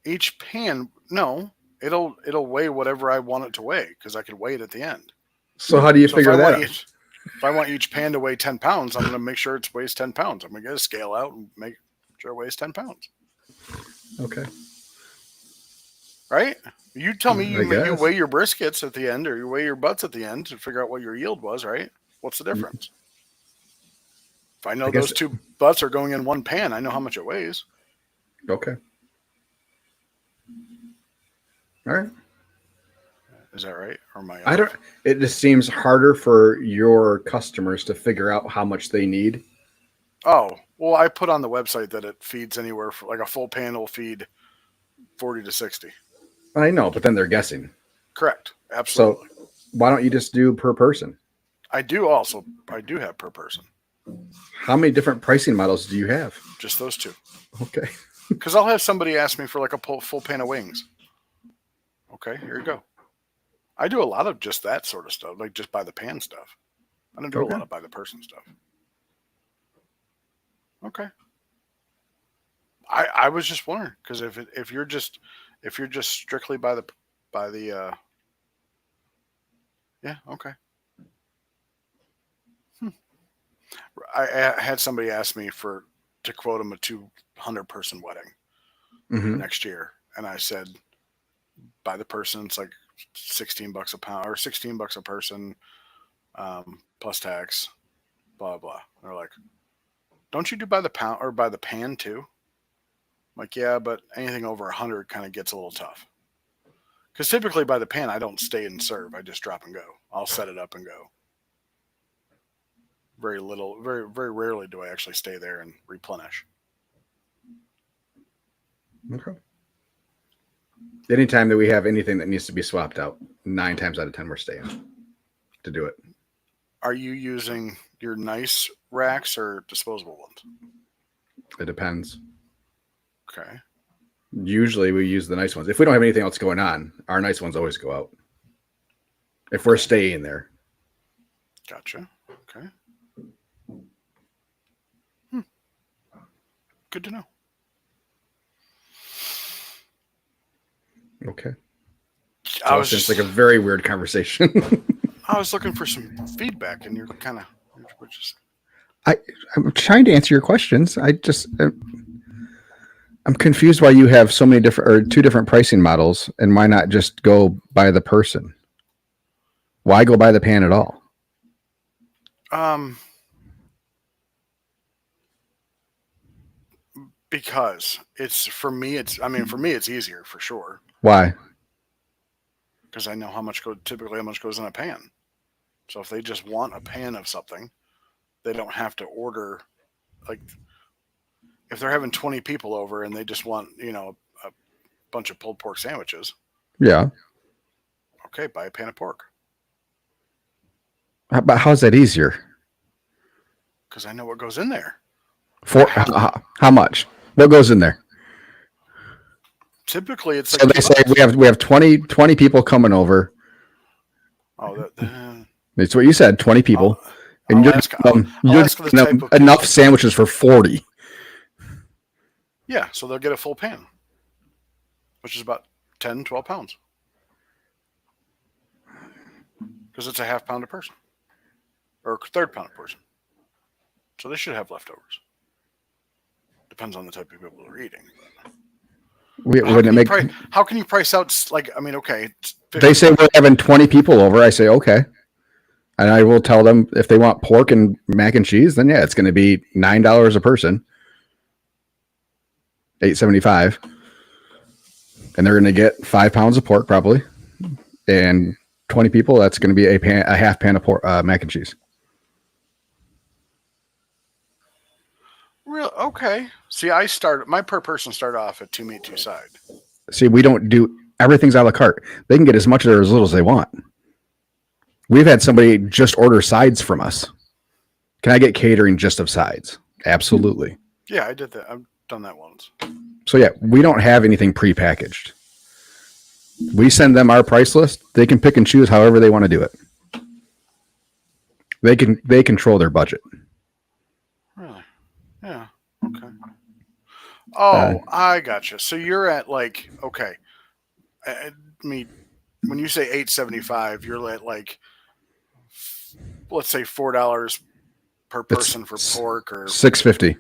Each pan, no, it'll weigh whatever I want it to weigh because I could weigh it at the end. So how do you figure that out? If I want each pan to weigh 10 pounds, I'm going to make sure it weighs 10 pounds. I'm going to get a scale out and make sure it weighs 10 pounds. Okay. Right? You tell me you guess. weigh your briskets at the end or you weigh your butts at the end to figure out what your yield was, right? What's the difference? If I know those 2 butts are going in 1 pan, I know how much it weighs. Okay. All right. Is that right? Or am I don't. It just seems harder for your customers to figure out how much they need. Oh, well, I put on the website that it feeds anywhere for like a full pan will feed 40 to 60. I know, but then they're guessing. Correct. Absolutely. So why don't you just do per person? I do have per person. How many different pricing models do you have? Just those 2. Okay. Because I'll have somebody ask me for like a full pan of wings. Okay, here you go. I do a lot of just that sort of stuff, like just by the pan stuff. I don't do a lot of by the person stuff. Okay. I was just wondering because if you're just strictly by the yeah, okay. I had somebody ask me to quote them a 200-person wedding next year, and I said by the person it's like $16 a pound or $16 a person plus tax, blah blah. And they're like, don't you do by the pound or by the pan too? I'm like, yeah, but anything over 100 kind of gets a little tough. Because typically by the pan, I don't stay and serve. I just drop and go. I'll set it up and go. Very very rarely do I actually stay there and replenish. Okay. Anytime that we have anything that needs to be swapped out, 9 times out of 10 we're staying to do it. Are you using your nice racks or disposable ones? It depends. Okay. Usually we use the nice ones. If we don't have anything else going on, our nice ones always go out. If we're staying there. Gotcha. Okay. Good to know. Okay. I was It's just like a very weird conversation. I was looking for some feedback, and you're kind of just. I'm trying to answer your questions. I'm confused why you have so many different or two different pricing models, and why not just go by the person? Why go by the pan at all? Because for me, it's easier for sure. Why? Because I know typically how much goes in a pan. So if they just want a pan of something, they don't have to order. Like if they're having 20 people over and they just want a bunch of pulled pork sandwiches, Yeah. okay, buy a pan of pork. But how's that easier? Because I know what goes in there. For how much? What goes in there? Typically, it's So like they say we have 20 people coming over. oh, That's what you said. 20 people, and I'll ask the type of enough sandwiches for 40. Yeah, so they'll get a full pan, which is about 10, 12 pounds. Because it's a half pound a person. Or a third pound a person. So they should have leftovers. Depends on the type of people who are eating. How can you price out, okay. They say we're having 20 people over. I say, okay. And I will tell them if they want pork and mac and cheese, then yeah, it's going to be $9 a person. $8.75. And they're going to get 5 pounds of pork probably. And 20 people, that's going to be a half pan of pork, mac and cheese. Real okay. See, my per person start off at 2 meat, 2 side. See, we don't do everything's a la carte. They can get as much or as little as they want. We've had somebody just order sides from us. Can I get catering just of sides? Absolutely. Yeah, I did that. I've done that once. So yeah, we don't have anything prepackaged. We send them our price list. They can pick and choose however they want to do it. They control their budget. Really? Yeah. Okay. Oh, I gotcha. So you're at okay. When you say $8.75, you're at let's say $4 per person for pork, or $6.50.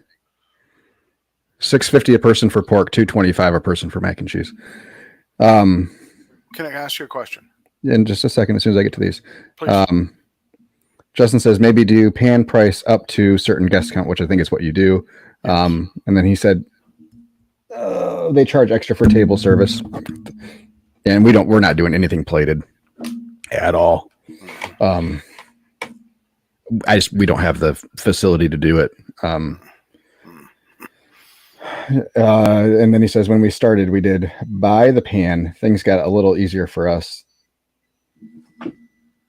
$6.50 a person for pork, $2.25 a person for mac and cheese. Can I ask you a question? In just a second, as soon as I get to these. Please. Justin says, maybe do pan price up to certain guest count, which I think is what you do. And then he said, they charge extra for table service. And we're not doing anything plated at all. We don't have the facility to do it. And then he says, when we started, we did buy the pan. Things got a little easier for us.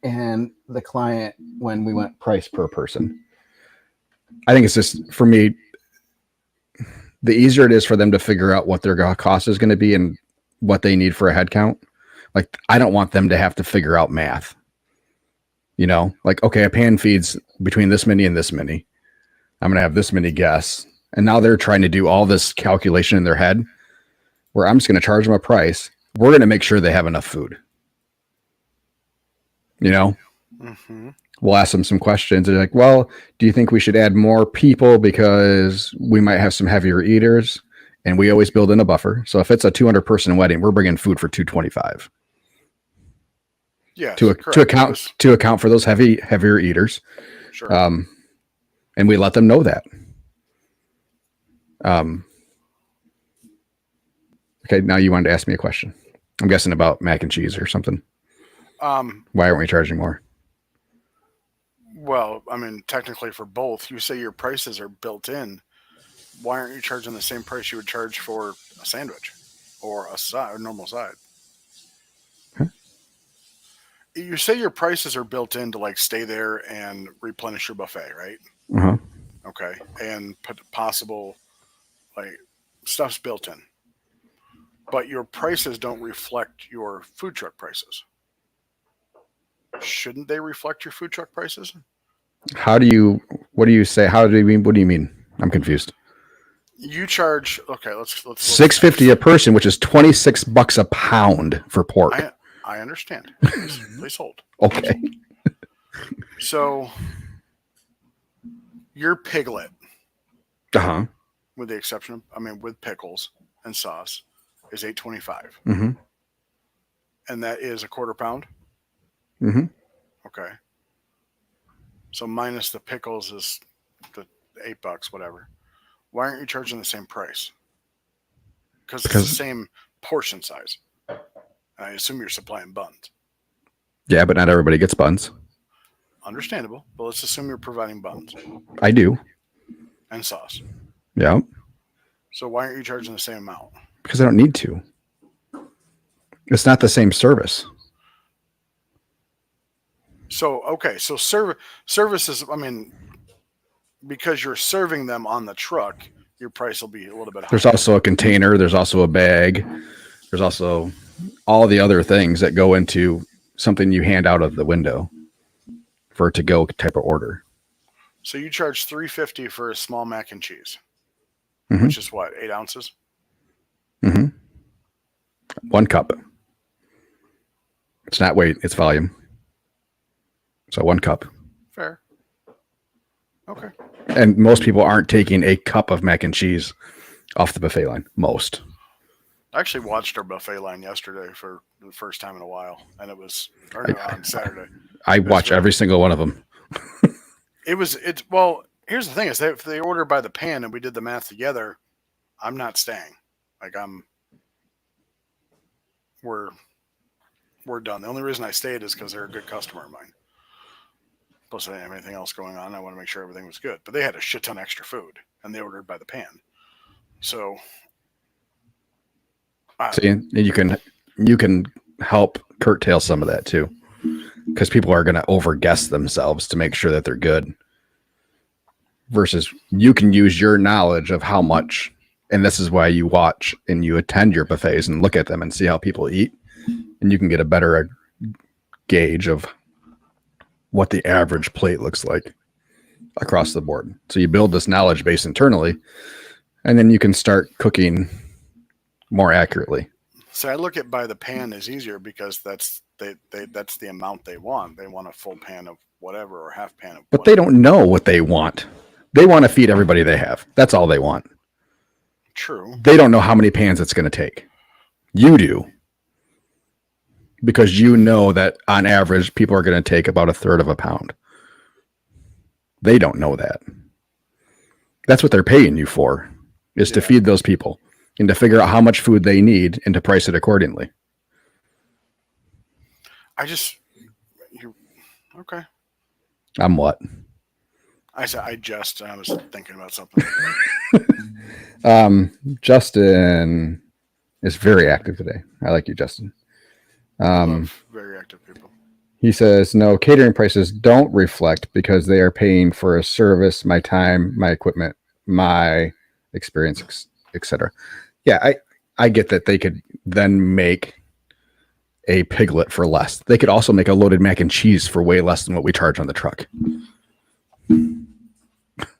And the client, when we went price per person, I think it's just, for me, the easier it is for them to figure out what their cost is going to be and what they need for a head count. Like, I don't want them to have to figure out math. Okay, a pan feeds between this many and this many. I'm going to have this many guests. And now they're trying to do all this calculation in their head where I'm just going to charge them a price. We're going to make sure they have enough food. Mm-hmm. We'll ask them some questions. They're like, well, do you think we should add more people because we might have some heavier eaters? And we always build in a buffer. So if it's a 200 person wedding, we're bringing food for 225. Yeah. To account for those heavier eaters. Sure. And we let them know that. Okay, now you wanted to ask me a question. I'm guessing about mac and cheese or something. Why aren't we charging more? Well, technically for both, you say your prices are built in. Why aren't you charging the same price you would charge for a sandwich or a normal side? Huh? You say your prices are built in to stay there and replenish your buffet, right? Uh-huh. Okay. And possible stuff's built in. but your prices don't reflect your food truck prices. Shouldn't they reflect your food truck prices? What do you say? What do you mean? I'm confused. You charge, okay, let's $6.50 a person, which is $26 a pound for pork. I understand. Please hold. Okay. So your piglet, Uh-huh. with the exception of, with pickles and sauce, is $8.25. Mm-hmm. And that is a quarter pound? Mm-hmm. Okay. So minus the pickles is the $8, whatever. Why aren't you charging the same price? Because it's the same portion size. I assume you're supplying buns. Yeah, but not everybody gets buns. Understandable, but let's assume you're providing buns I do. and sauce. Yeah. So why aren't you charging the same amount? Because I don't need to. It's not the same service. So, okay, so services, because you're serving them on the truck, your price will be a little bit higher. There's also a container. There's also a bag. There's also all the other things that go into something you hand out of the window for a to-go type of order. So you charge $3.50 for a small mac and cheese, Mhm. which is what, 8 ounces? Mm-hmm. 1 cup. It's not weight, it's volume. So 1 cup. Fair. Okay. And most people aren't taking a cup of mac and cheese off the buffet line. Most. I actually watched our buffet line yesterday for the first time in a while, and it was on Saturday. I watch every single one of them. Well, here's the thing: is if they order by the pan and we did the math together, I'm not staying. We're done. The only reason I stayed is because they're a good customer of mine. Plus, I didn't have anything else going on. I want to make sure everything was good. But they had a shit ton of extra food, and they ordered by the pan. So, see, you can help curtail some of that too, because people are going to overguess themselves to make sure that they're good. Versus, you can use your knowledge of how much, and this is why you watch and you attend your buffets and look at them and see how people eat, and you can get a better gauge of what the average plate looks like across the board. So you build this knowledge base internally, and then you can start cooking more accurately. So I look at by the pan is easier because that's the amount they want. They want a full pan of whatever or half pan of. But whatever. they don't know what they want. They want to feed everybody they have. That's all they want. True. They don't know how many pans it's going to take. You do. Because you know that on average, people are going to take about 1/3 of a pound. They don't know that. That's what they're paying you for, is to feed those people and to figure out how much food they need and to price it accordingly. Okay. I'm what? I was thinking about something. Justin is very active today. I like you, Justin. Love very active people. He says, no, catering prices don't reflect because they are paying for a service, my time, my equipment, my experience, etc. Yeah, I get that they could then make a piglet for less. They could also make a loaded mac and cheese for way less than what we charge on the truck.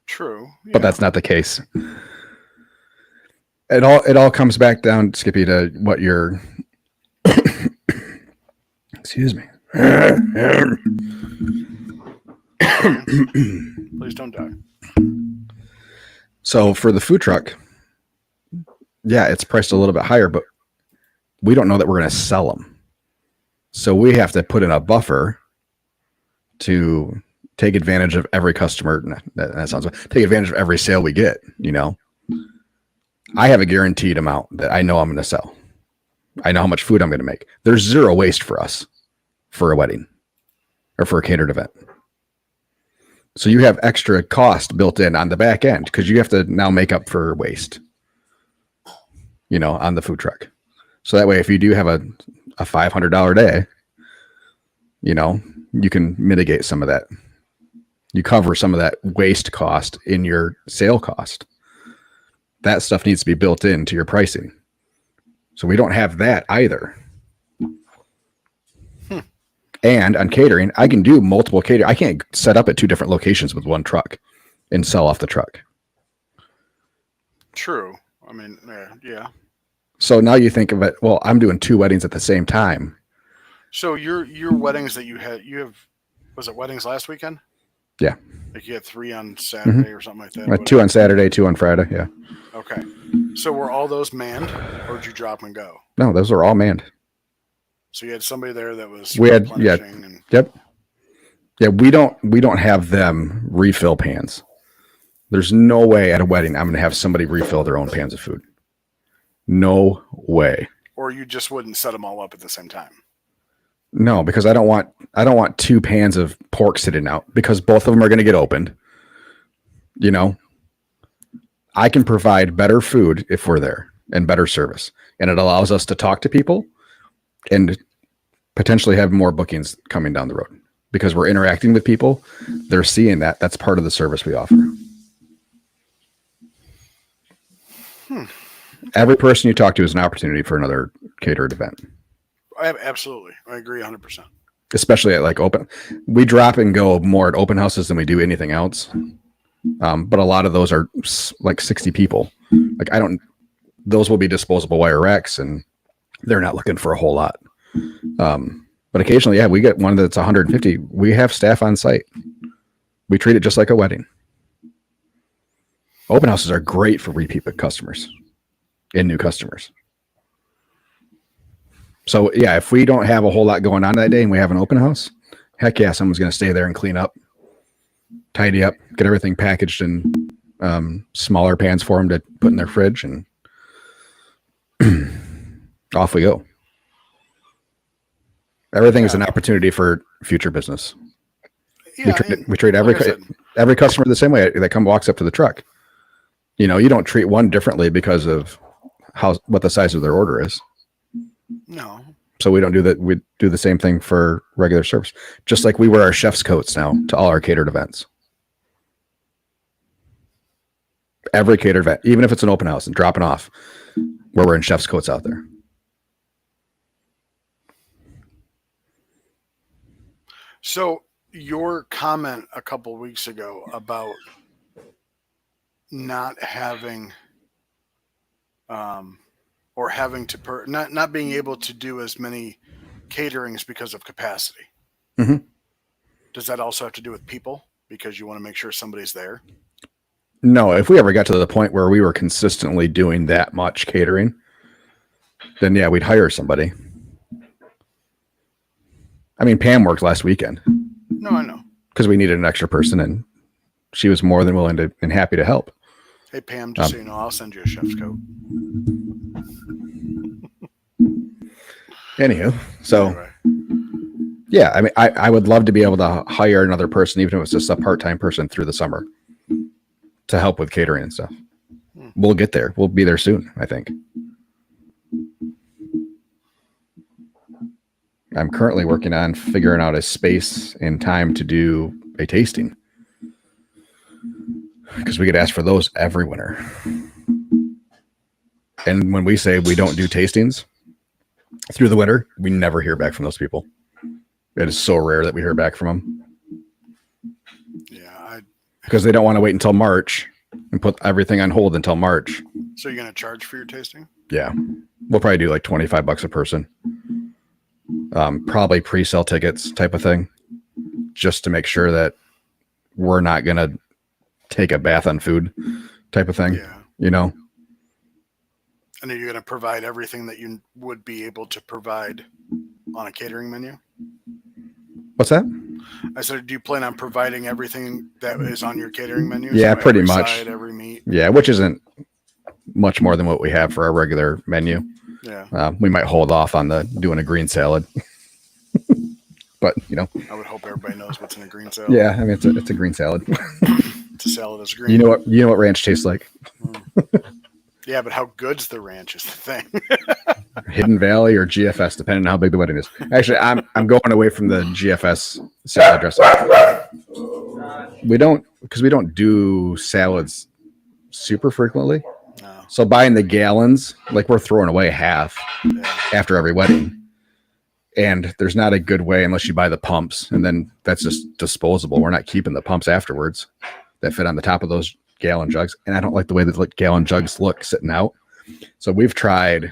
True. Yeah. But that's not the case. It all comes back down, Skippy, to what you're excuse me. Please don't die. So for the food truck, yeah, it's priced a little bit higher, but we don't know that we're going to sell them. So we have to put in a buffer to take advantage of every customer. That sounds take advantage of every sale we get. You know, I have a guaranteed amount that I know I'm going to sell. I know how much food I'm going to make. There's zero waste for us for a wedding or for a catered event. So you have extra cost built in on the back end because you have to now make up for waste, you know, on the food truck. So that way, if you do have a $500 day, you know, you can mitigate some of that. You cover some of that waste cost in your sale cost. That stuff needs to be built into your pricing. So we don't have that either. And on catering, I can do multiple catering. I can't set up at 2 different locations with one truck and sell off the truck. True. I mean, yeah. So now you think of it, well, I'm doing 2 weddings at the same time. So your weddings that you have, was it weddings last weekend? Yeah. Like you had 3 on Saturday or something like that. 2 on Saturday, 2 on Friday. Yeah. Okay. So were all those manned, or did you drop and go? No, those are all manned. So you had somebody there that was We had, yeah. replenishing Yep. Yeah, we don't have them refill pans. There's no way at a wedding I'm going to have somebody refill their own pans of food. No way. or you just wouldn't set them all up at the same time. No, because I don't want 2 pans of pork sitting out because both of them are going to get opened. You know, I can provide better food if we're there and better service, and it allows us to talk to people and potentially have more bookings coming down the road because we're interacting with people. They're seeing that. That's part of the service we offer. Every person you talk to is an opportunity for another catered event. Absolutely. I agree 100%. Especially at like open, we drop and go more at open houses than we do anything else. But a lot of those are like 60 people. Like those will be disposable wire racks and they're not looking for a whole lot. But occasionally, yeah, we get one that's 150. We have staff on site. We treat it just like a wedding. Open houses are great for repeat customers and new customers. So yeah, if we don't have a whole lot going on that day and we have an open house, heck yeah, someone's going to stay there and clean up, tidy up, get everything packaged in smaller pans for them to put in their fridge, and off we go. Everything is an opportunity for future business. Yeah, We treat every customer the same way that walks up to the truck. You know, you don't treat one differently because of what the size of their order is. No. So we don't do that. We do the same thing for regular service. Just like we wear our chef's coats now to all our catered events. Every catered event, even if it's an open house and dropping off, we're wearing chef's coats out there. So your comment a couple of weeks ago about not having or having to not being able to do as many caterings because of capacity. Mm-hmm. Does that also have to do with people because you want to make sure somebody's there? No, if we ever got to the point where we were consistently doing that much catering, then yeah, we'd hire somebody. I mean, Pam worked last weekend. No, I know. Because we needed an extra person, and she was more than willing to and happy to help. Hey, Pam, just so you know, I'll send you a chef's coat. Anywho, so Anyway. yeah, I mean, I would love to be able to hire another person, even if it's just a part-time person through the summer to help with catering and stuff. We'll get there. We'll be there soon, I think. I'm currently working on figuring out a space and time to do a tasting because we get asked for those every winter. And when we say we don't do tastings through the winter, we never hear back from those people. It is so rare that we hear back from them. Yeah, because they don't want to wait until March and put everything on hold until March. So you're going to charge for your tasting? Yeah. We'll probably do like $25 a person. Probably pre-sale tickets type of thing, just to make sure that we're not going to take a bath on food type of thing. Yeah. You know? And are you going to provide everything that you would be able to provide on a catering menu? What's that? I said, do you plan on providing everything that is on your catering menu? Yeah, So pretty every much. Side, every meat. Yeah, which isn't much more than what we have for our regular menu. Yeah. We might hold off on doing a green salad. But, you know. I would hope everybody knows what's in a green salad. Yeah, I mean, it's a green salad. It's a salad that's green. You know what ranch tastes like? Yeah, but how good's the ranch is the thing. Hidden Valley or GFS, depending on how big the wedding is. Actually, I'm going away from the GFS salad dressing. We don't do salads super frequently. No. So buying the gallons, like we're throwing away half Yeah. after every wedding. And there's not a good way unless you buy the pumps, and then that's just disposable. We're not keeping the pumps afterwards that fit on the top of those gallon jugs. And I don't like the way that gallon jugs look sitting out. So we've tried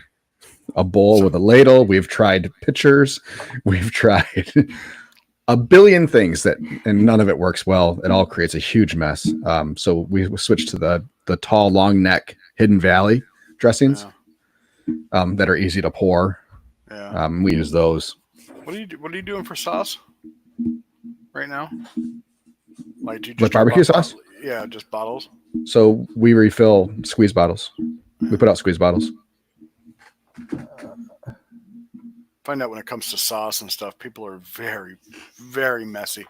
a bowl with a ladle. We've tried pitchers. We've tried a billion things and none of it works well. It all creates a huge mess. So we switched to the tall, long neck Hidden Valley dressings that are easy to pour. Yeah. We use those. What are you doing for sauce right now? Like, do you just With barbecue drink sauce? Yeah, just bottles. So we refill squeeze bottles. We put out squeeze bottles. Find out when it comes to sauce and stuff, people are very, very messy.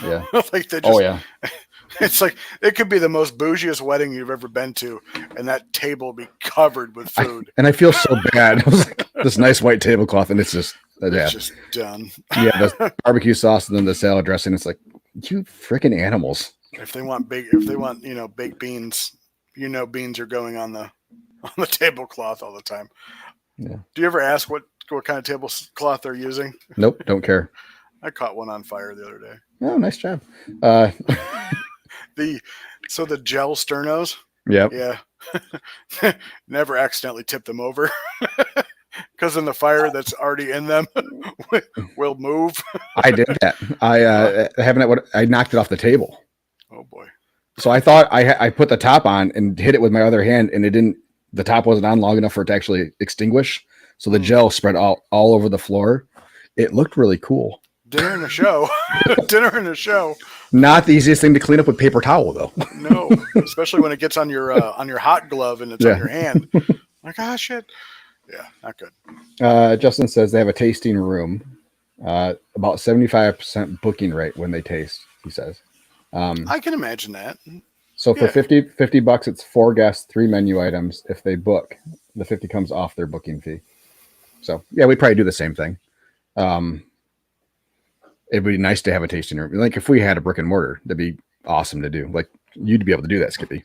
Yeah. Like they just, Oh yeah. it's like it could be the most bougiest wedding you've ever been to, and that table will be covered with food. And I feel so bad. I was like, this nice white tablecloth, and it's just It's just done. yeah, the barbecue sauce and then the salad dressing. It's like, you freaking animals. If they want baked beans, beans are going on the tablecloth all the time. Yeah. Do you ever ask what kind of tablecloth they're using? Nope, don't care. I caught one on fire the other day. Oh, nice job. The gel sternos. Yep. Yeah. Never accidentally tip them over. Because then the fire that's already in them will move. I did that. I knocked it off the table. Oh boy. So I thought I put the top on and hit it with my other hand, and the top wasn't on long enough for it to actually extinguish. So the gel spread all over the floor. It looked really cool. Dinner and a show. Dinner and a show. Not the easiest thing to clean up with paper towel, though. No, especially when it gets on your hot glove and it's on your hand. Like, ah, shit. Yeah, not good. Justin says they have a tasting room, about 75% booking rate when they taste, he says. I can imagine that. So for $50, it's 4 guests, 3 menu items. If they book, the 50 comes off their booking fee. So yeah, we'd probably do the same thing. It'd be nice to have a tasting room. Like if we had a brick and mortar, that'd be awesome to do. Like you'd be able to do that, Skippy.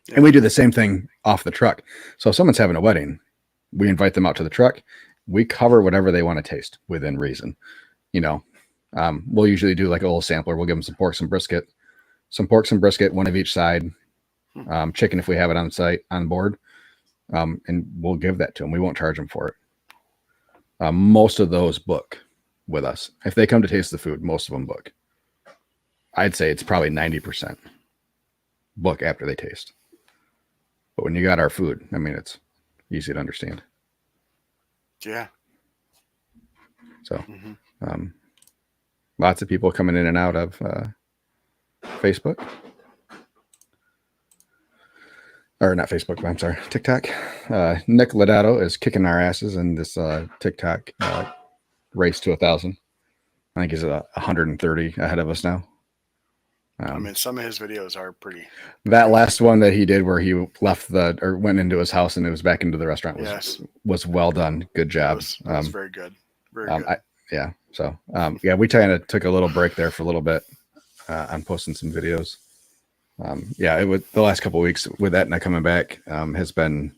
Yeah. And we do the same thing off the truck. So if someone's having a wedding, we invite them out to the truck. We cover whatever they want to taste within reason. We'll usually do like a little sampler. We'll give them some pork, some brisket, one of each side, chicken if we have it on site on board, and we'll give that to them. We won't charge them for it. Most of those book with us. If they come to taste the food, most of them book. I'd say it's probably 90% book after they taste. But when you got our food, I mean, it's easy to understand. Yeah. So, lots of people coming in and out of Facebook. Or not Facebook, I'm sorry, TikTok. Nick Lodato is kicking our asses in this TikTok race to 1,000. I think he's at 130 ahead of us now. I mean, some of his videos are pretty. That last one that he did where he went into his house and it was back into the restaurant was well done. Good job. It was very good. Very good. We kind of took a little break there for a little bit on posting some videos. It was the last couple of weeks with Etna coming back has been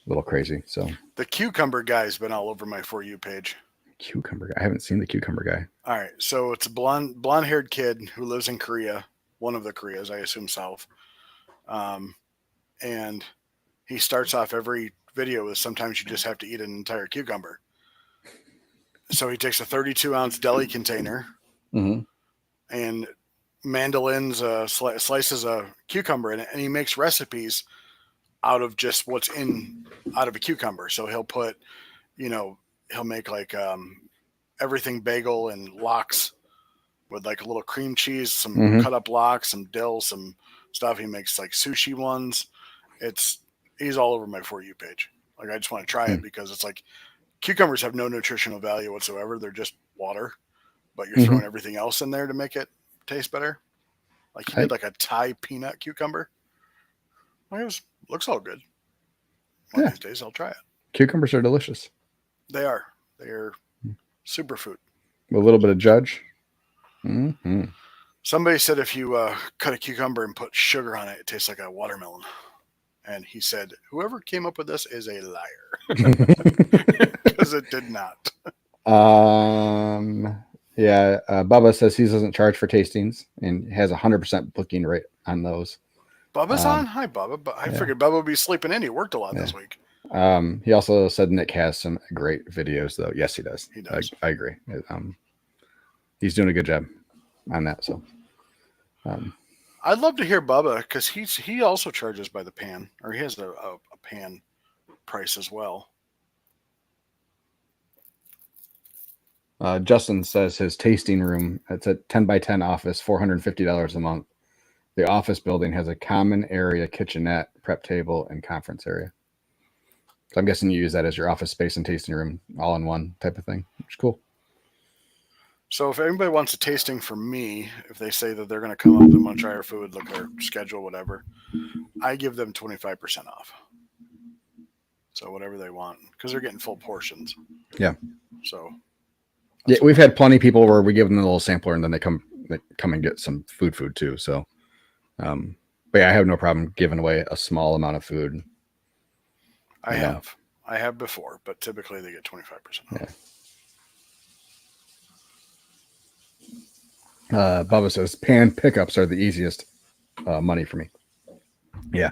a little crazy. So the cucumber guy's been all over my For You page. Cucumber guy. I haven't seen the cucumber guy. All right. So it's a blonde-haired kid who lives in Korea, one of the Koreas, I assume South. And he starts off every video with sometimes you just have to eat an entire cucumber. So he takes a 32-ounce deli container and mandolins, slices a cucumber in it, and he makes recipes out of just what's out of a cucumber. So he'll put, he'll make like everything bagel and lox with like a little cream cheese, some cut up lox, some dill, some stuff. He makes like sushi ones. He's all over my For You page. Like I just want to try it because it's like cucumbers have no nutritional value whatsoever. They're just water, but you're throwing everything else in there to make it taste better. Like he did like a Thai peanut cucumber. Well, looks all good. One of these days I'll try it. Cucumbers are delicious. They are. They are superfood. A little bit of judge. Somebody said if you cut a cucumber and put sugar on it, it tastes like a watermelon. And he said, whoever came up with this is a liar because it did not. Bubba says he doesn't charge for tastings and has 100% booking rate on those. Bubba's on? Hi, Bubba. But I figured Bubba would be sleeping in. He worked a lot this week. He also said Nick has some great videos, though. Yes, he does. He does. I agree. He's doing a good job on that. So, I'd love to hear Bubba because he also charges by the pan, or he has a pan price as well. Justin says his tasting room, it's a 10 by 10 office, $450 a month. The office building has a common area, kitchenette, prep table, and conference area. So I'm guessing you use that as your office space and tasting room all in one type of thing, which is cool. So if anybody wants a tasting from me, if they say that they're going to come up and want to try our food, look at their schedule, whatever, I give them 25% off. So whatever they want, because they're getting full portions. Yeah. So. Yeah, we've had plenty of people where we give them a little sampler and then they come and get some food too. So, but yeah, I have no problem giving away a small amount of food. I have before, but typically they get 25% off. Yeah. Bubba says pan pickups are the easiest money for me. Yeah.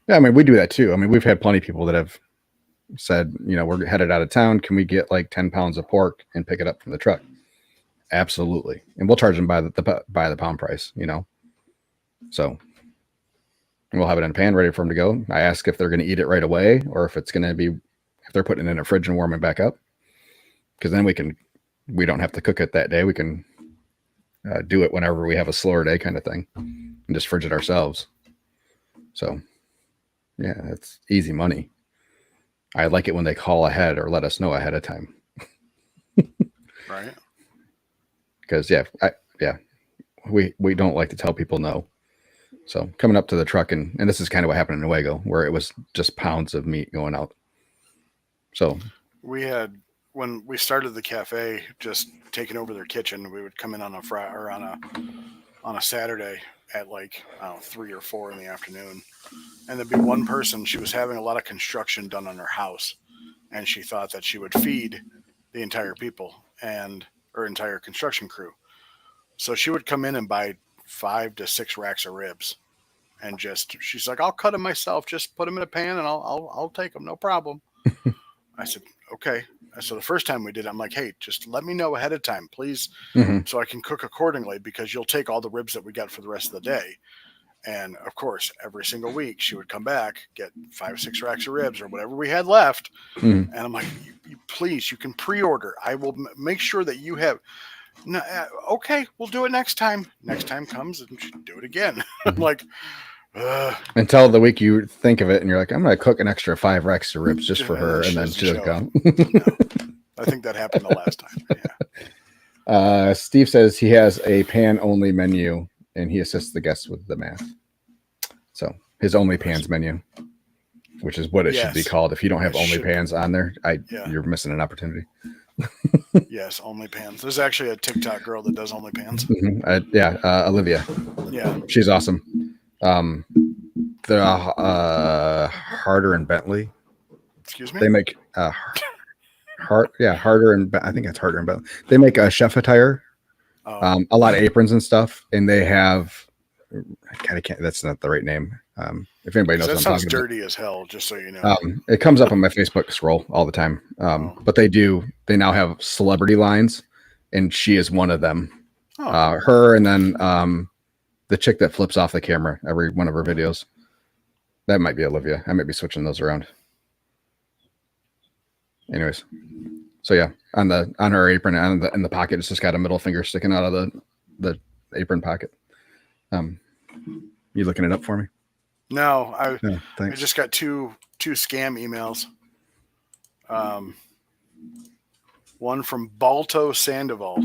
I mean, we do that too. I mean, we've had plenty of people that have said, we're headed out of town. Can we get like 10 pounds of pork and pick it up from the truck? Absolutely. And we'll charge them by the pound price, So we'll have it in a pan ready for them to go. I ask if they're going to eat it right away or if it's going to be, if they're putting it in a fridge and warming back up. Because then we don't have to cook it that day. We can do it whenever we have a slower day kind of thing and just fridge it ourselves. So yeah, it's easy money. I like it when they call ahead or let us know ahead of time. Right. Because we don't like to tell people no. So coming up to the truck and this is kind of what happened in Newaygo, where it was just pounds of meat going out. So we had, when we started the cafe, just taking over their kitchen, we would come in on a Friday or on a Saturday at like 3 or 4 in the afternoon, and there'd be one person. She was having a lot of construction done on her house, and she thought that she would feed the entire people and her entire construction crew. So she would come in and buy 5 to 6 racks of ribs, and she's like, "I'll cut them myself. Just put them in a pan, and I'll take them, no problem." I said, "Okay." So the first time we did it, I'm like, "Hey, just let me know ahead of time, please, so I can cook accordingly, because you'll take all the ribs that we got for the rest of the day." And of course, every single week she would come back, get 5 or 6 racks of ribs or whatever we had left. And I'm like, please, you can pre-order. I will make sure that you have. No, okay, we'll do it next time. Next time comes and she do it again. I'm like, until the week you think of it and you're like, I'm going to cook an extra 5 racks of ribs just for her. And then she doesn't come. No, I think that happened the last time. Yeah. Steve says he has a pan only menu and he assists the guests with the math. So his only pans menu, which is what it should be called. If you don't have only pans on there, you're missing an opportunity. Yes, only pans. There's actually a TikTok girl that does only pans. Olivia. Yeah, she's awesome. The Harder and Bentley. Excuse me. They make Harder and I think it's Harder and Bentley. They make a chef attire, a lot of aprons and stuff, and they have. I kind of can't. That's not the right name. If anybody knows, that what I'm sounds talking dirty about. as hell. Just so you know, it comes up on my Facebook scroll all the time. But they now have celebrity lines, and she is one of them. Her and then the chick that flips off the camera every one of her videos. That might be Olivia. I might be switching those around. Anyways, so yeah, on her apron and in the pocket, it's just got a middle finger sticking out of the apron pocket. You looking it up for me? No, I thanks. just got two scam emails. One from Balto Sandoval.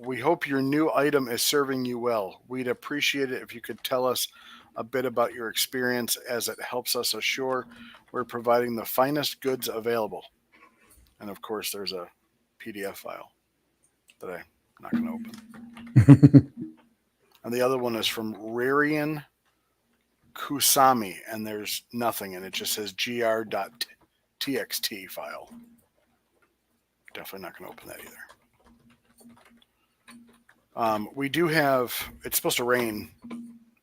We hope your new item is serving you well. We'd appreciate it if you could tell us a bit about your experience, as it helps us assure we're providing the finest goods available. And of course, there's a PDF file that I'm not going to open. And the other one is from Rarian Kusami, and there's nothing, and it just says gr.txt file. Definitely not going to open that either. We do have, it's supposed to rain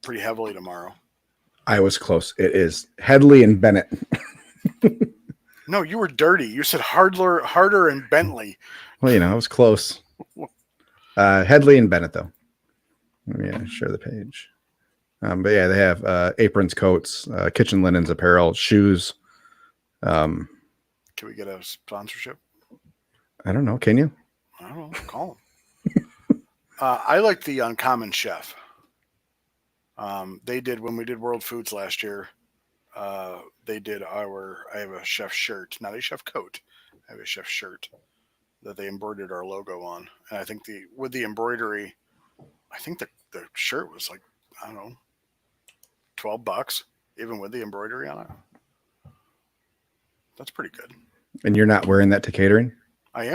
pretty heavily tomorrow. I was close. It is Headley and Bennett. No, you were dirty. You said Harder and Bentley. Well, I was close. Headley and Bennett, though. Yeah, share the page. But yeah, they have aprons, coats, kitchen linens, apparel, shoes. Can we get a sponsorship? I don't know. Can you? I don't know. Call them. I like the Uncommon Chef. They did, when we did World Foods last year, they did I have a chef shirt, not a chef coat. I have a chef shirt that they embroidered our logo on. And I think with the embroidery, I think the shirt was like, I don't know, $12, even with the embroidery on it. That's pretty good. And you're not wearing that to catering? I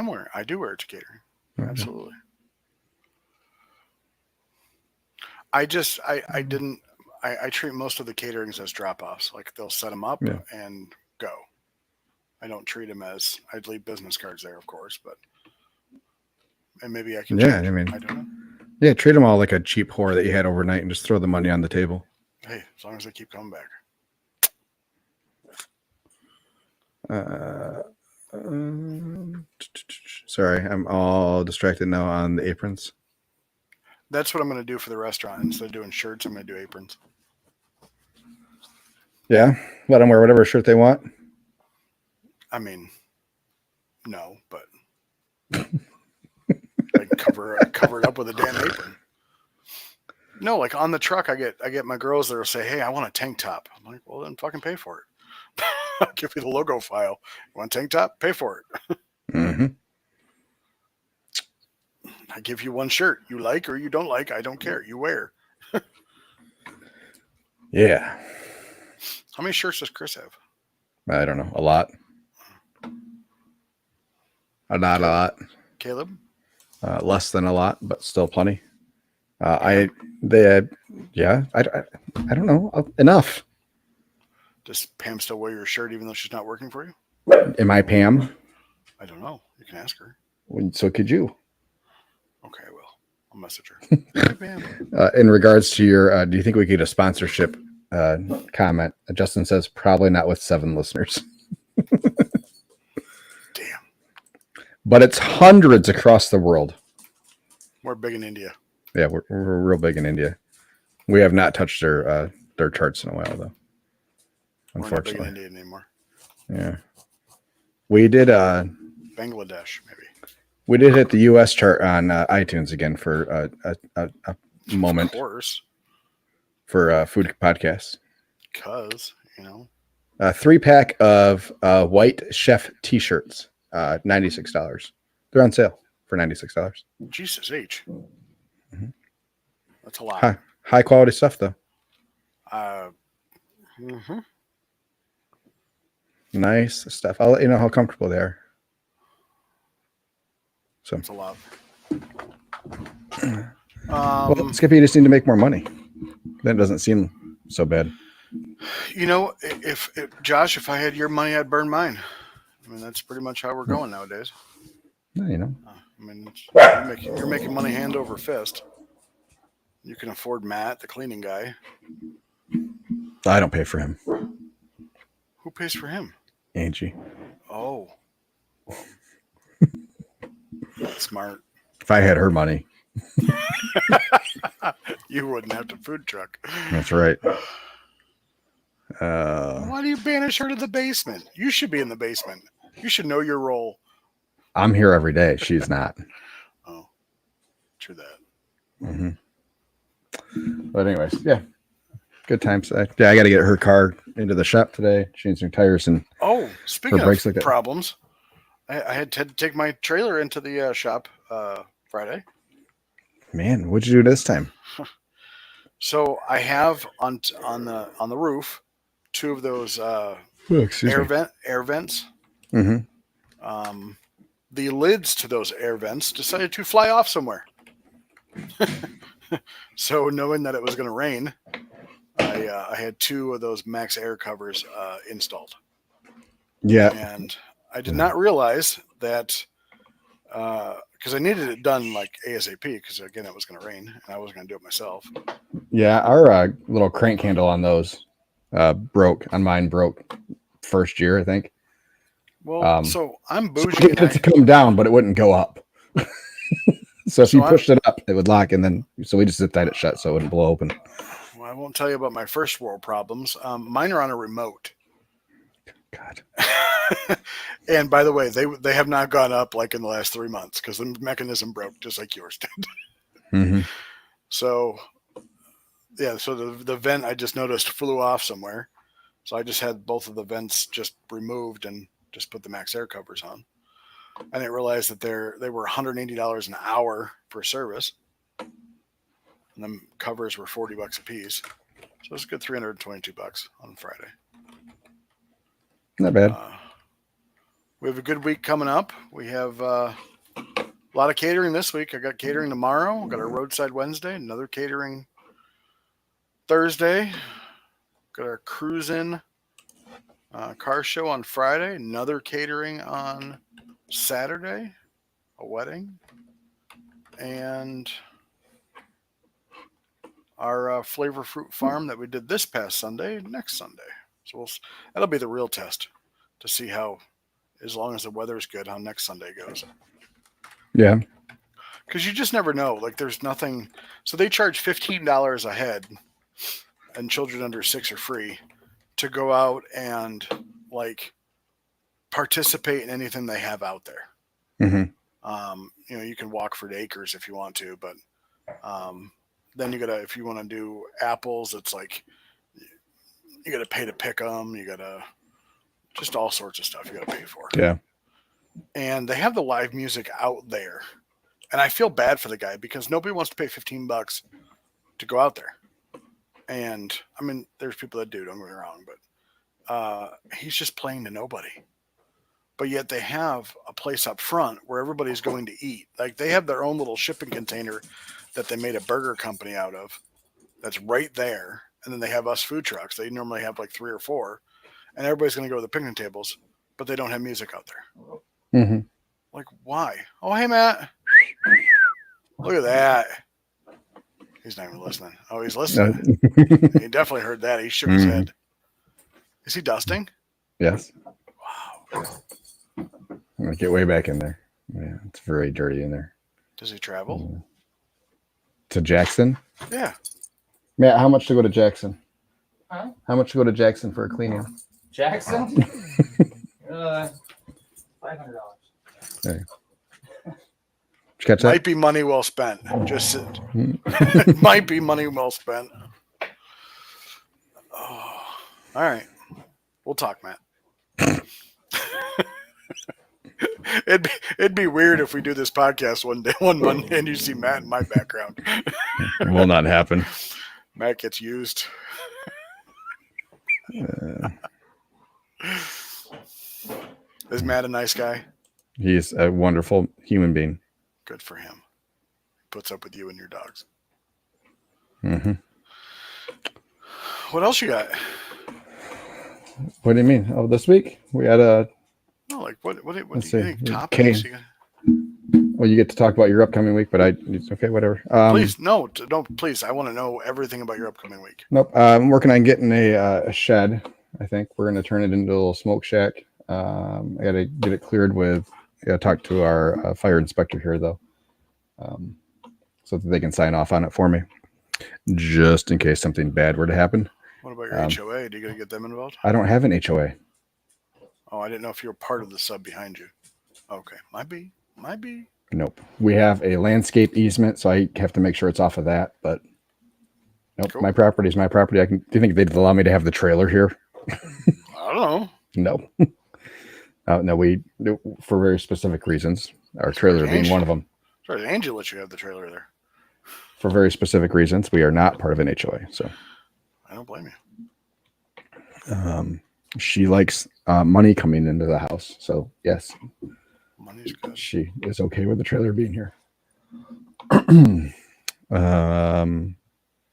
do wear it to catering. Okay. Absolutely. I treat most of the caterings as drop-offs. Like they'll set them up and go. I don't treat them as, I'd leave business cards there, of course, and maybe I can. Yeah, change. I mean, I don't know. Yeah, treat them all like a cheap whore that you had overnight and just throw the money on the table. Hey, as long as they keep coming back. Sorry, I'm all distracted now on the aprons. That's what I'm going to do for the restaurant. Instead of doing shirts, I'm going to do aprons. Yeah, let them wear whatever shirt they want. I mean, no, but I cover it up with a damn apron. No, like on the truck, I get my girls that will say, "Hey, I want a tank top." I'm like, "Well, then fucking pay for it. I'll give you the logo file. You want a tank top? Pay for it." Mm-hmm. I give you one shirt you like or you don't like. I don't care. You wear. Yeah. How many shirts does Chris have? I don't know. A lot. Not a lot. Caleb? Less than a lot, but still plenty. I don't know. Enough. Does Pam still wear your shirt even though she's not working for you? Am I Pam? I don't know. You can ask her. So could you. Okay, I will. I'll message her. Hey, Pam. In regards to your, do you think we could get a sponsorship comment? Justin says probably not with 7 listeners. Damn. But it's hundreds across the world. We're big in India. Yeah, we're real big in India. We have not touched their charts in a while, though. Unfortunately. We're not big in India anymore. Yeah. We did Bangladesh, maybe. We did hit the US chart on iTunes again for a moment. Of course. For food podcasts. Because, 3-pack of white chef t-shirts, $96. They're on sale for $96. Jesus H. Mm-hmm. That's a lot. High quality stuff, though. Mm-hmm. Nice stuff. I'll let you know how comfortable they are. So that's a lot. Well, Skippy, you just need to make more money. That doesn't seem so bad. If Josh, if I had your money, I'd burn mine. I mean, that's pretty much how we're going nowadays. Yeah, I mean, you're making money hand over fist. You can afford Matt, the cleaning guy. I don't pay for him. Who pays for him? Angie. Oh. Smart. If I had her money. You wouldn't have to food truck. That's right. Why do you banish her to the basement? You should be in the basement. You should know your role. I'm here every day. She's not. Oh, true that. Mm-hmm. But anyways, yeah. Good times. I got to get her car into the shop today. Change some tires and speaking brakes of like problems, I had to take my trailer into the shop Friday. Man, what'd you do this time? So I have on the roof 2 of those air vents. Mm-hmm. The lids to those air vents decided to fly off somewhere. So knowing that it was going to rain, I had 2 of those Max Air covers installed, Yeah. and I did not realize that because I needed it done like ASAP because again it was going to rain and I wasn't going to do it myself. Yeah. Our little crank handle on those broke. On mine broke first year, I think. Well, so I'm So we bougie. get it to come down, but it wouldn't go up. So if So you pushed it up, it would lock, and then so we just zip tied it shut so it wouldn't blow open. Well, I won't tell you about my first world problems. Mine are on a remote. God. And by the way, they have not gone up like in the last 3 months because the mechanism broke just like yours did. Mm-hmm. So yeah, so the vent I just noticed flew off somewhere. So I just had both of the vents just removed and just put the Max Air covers on. I didn't realize that they were $180 an hour for service. And the covers were $40 a piece. So it's a good $322 on Friday. Not bad. We have a good week coming up. We have a lot of catering this week. I got catering tomorrow. Got our roadside Wednesday. Another catering Thursday. Got our cruise-in car show on Friday. Another catering on Saturday. A wedding. And our Flavor Fruit Farm that we did this past Sunday, next Sunday. So that'll be the real test to see how, as long as the weather's good, how next Sunday goes. Yeah. Because you just never know. Like, there's nothing. So they charge $15 a head, and children under 6 are free to go out and like participate in anything they have out there. Mm-hmm. You can walk for acres if you want to, but then you gotta, if you want to do apples, it's like you gotta pay to pick them. You gotta just all sorts of stuff you gotta pay for. Yeah. And they have the live music out there, and I feel bad for the guy because nobody wants to pay $15 to go out there. And I mean, there's people that do, don't get me wrong, but he's just playing to nobody. But yet they have a place up front where everybody's going to eat. Like, they have their own little shipping container that they made a burger company out of that's right there. And then they have us food trucks. They normally have like 3 or 4. And everybody's going to go to the picnic tables, but they don't have music out there. Mm-hmm. Like, why? Oh, hey, Matt. Look at that. He's not even listening. Oh, he's listening. He definitely heard that. He shook his head. Is he dusting? Yes. Wow. I'm gonna get way back in there. Yeah, it's very dirty in there. Does he travel? To Jackson? Yeah. Matt, how much to go to Jackson? Huh? How much to go to Jackson for a cleaning? Jackson? $500. There. Did you catch that? Might be money well spent. Just might be money well spent. Oh, all right. We'll talk, Matt. It'd be weird if we do this podcast one Monday, and you see Matt in my background. It will not happen. Matt gets used. Is Matt a nice guy? He's a wonderful human being. Good for him. Puts up with you and your dogs. Mm-hmm. What else you got? What do you mean? Oh, this week we had a. No, like what Let's do you see. think topics? Okay. Well, you get to talk about your upcoming week, but it's okay, whatever. Please, no, don't. Please, I want to know everything about your upcoming week. Nope. I'm working on getting a shed. I think we're going to turn it into a little smoke shack. I got to get it cleared with. I got to talk to our fire inspector here, though, so that they can sign off on it for me, just in case something bad were to happen. What about your HOA? Do you got to get them involved? I don't have an HOA. Oh, I didn't know if you were part of the sub behind you. Okay, might be. Nope. We have a landscape easement, so I have to make sure it's off of that. But nope, Cool. My property is my property. Do you think they'd allow me to have the trailer here? I don't know. No. No, we do for very specific reasons. Our trailer being one of them. Sorry, Angel let you have the trailer there. For very specific reasons, we are not part of an HOA. So I don't blame you. she likes money coming into the house. So yes, Money's good. she is okay with the trailer being here.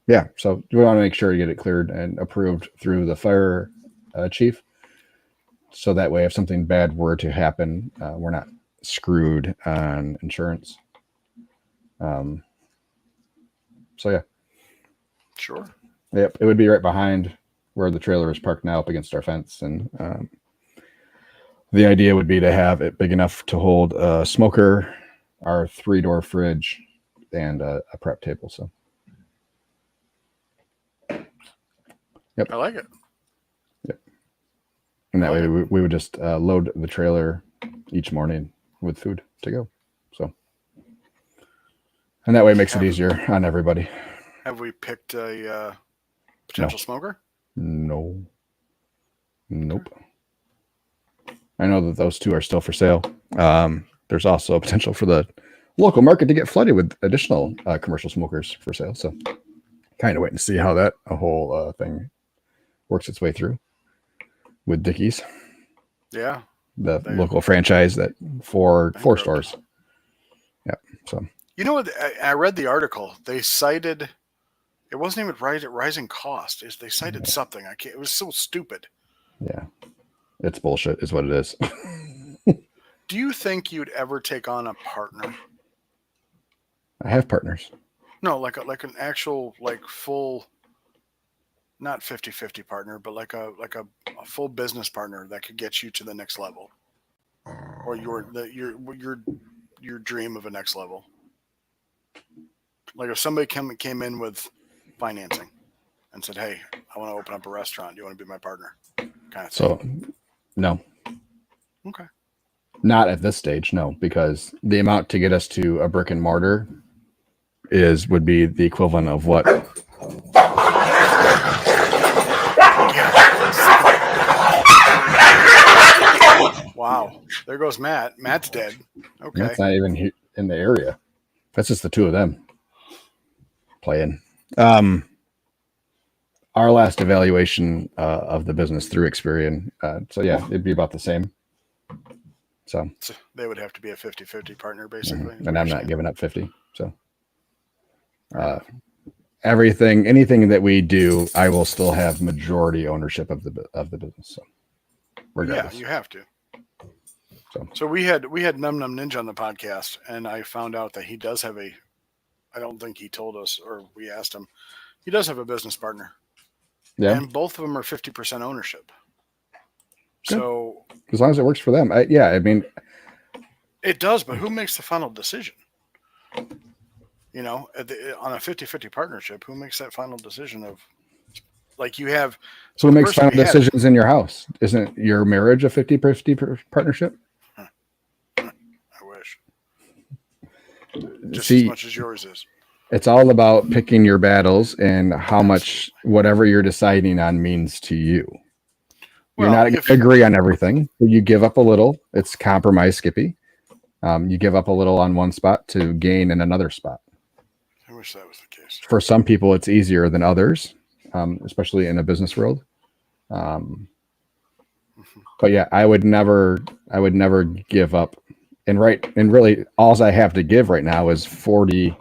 Yeah, so we want to make sure to get it cleared and approved through the fire chief, so that way if something bad were to happen, we're not screwed on insurance. So yeah, Sure. yep, it would be right behind where the trailer is parked now, up against our fence, and the idea would be to have it big enough to hold a smoker, our 3-door fridge, and a prep table. So I like it. and that way we would just load the trailer each morning with food to go. So, and that way it makes it easier on everybody. Have we picked a potential smoker? No. Nope. I know that those two are still for sale. There's also a potential for the local market to get flooded with additional commercial smokers for sale. So kind of waiting to see how that whole thing works its way through with Dickies, Yeah. the local franchise that four Bankrupt. stores. Yeah. So You know what? I read the article. They cited, it wasn't even rising cost. They cited something. I can't. It was so stupid. yeah, it's bullshit is what it is. Do you think you'd ever take on a partner? I have partners. No, like an actual full, not 50-50 partner, but like a full business partner that could get you to the next level, or your dream of a next level. Like if somebody came in with financing and said, "Hey, I want to open up a restaurant. Do you want to be my partner?" Kind of thing. So no, Okay. not at this stage. No, because the amount to get us to a brick and mortar would be the equivalent of what. Wow. There goes Matt. Matt's dead. Okay. That's not even in the area. That's just the two of them playing. Our last evaluation of the business through Experian. So yeah, it'd be about the same. So they would have to be a 50-50 partner, basically. and I'm not giving up 50. So anything that we do, I will still have majority ownership of the business. So regardless. Yeah, you have to. So we had Num Num Ninja on the podcast, and I found out that he does have I don't think he told us, or we asked him, he does have a business partner. Yeah. And both of them are 50% ownership. Good. So As long as it works for them. I mean, it does, but who makes the final decision? You know, on a 50-50 partnership, who makes that final decision of, like, you have... so who the makes person final we had- decisions in your house? Isn't your marriage a 50-50 partnership? I wish. Just See, as much as yours is. it's all about picking your battles and how much whatever you're deciding on means to you. You're Well, not going to agree on everything. But you give up a little. It's compromise, Skippy. You give up a little on one spot to gain in another spot. I wish that was the case. For some people, it's easier than others, especially in a business world. But yeah, I would never give up. And really, all I have to give right now is 40.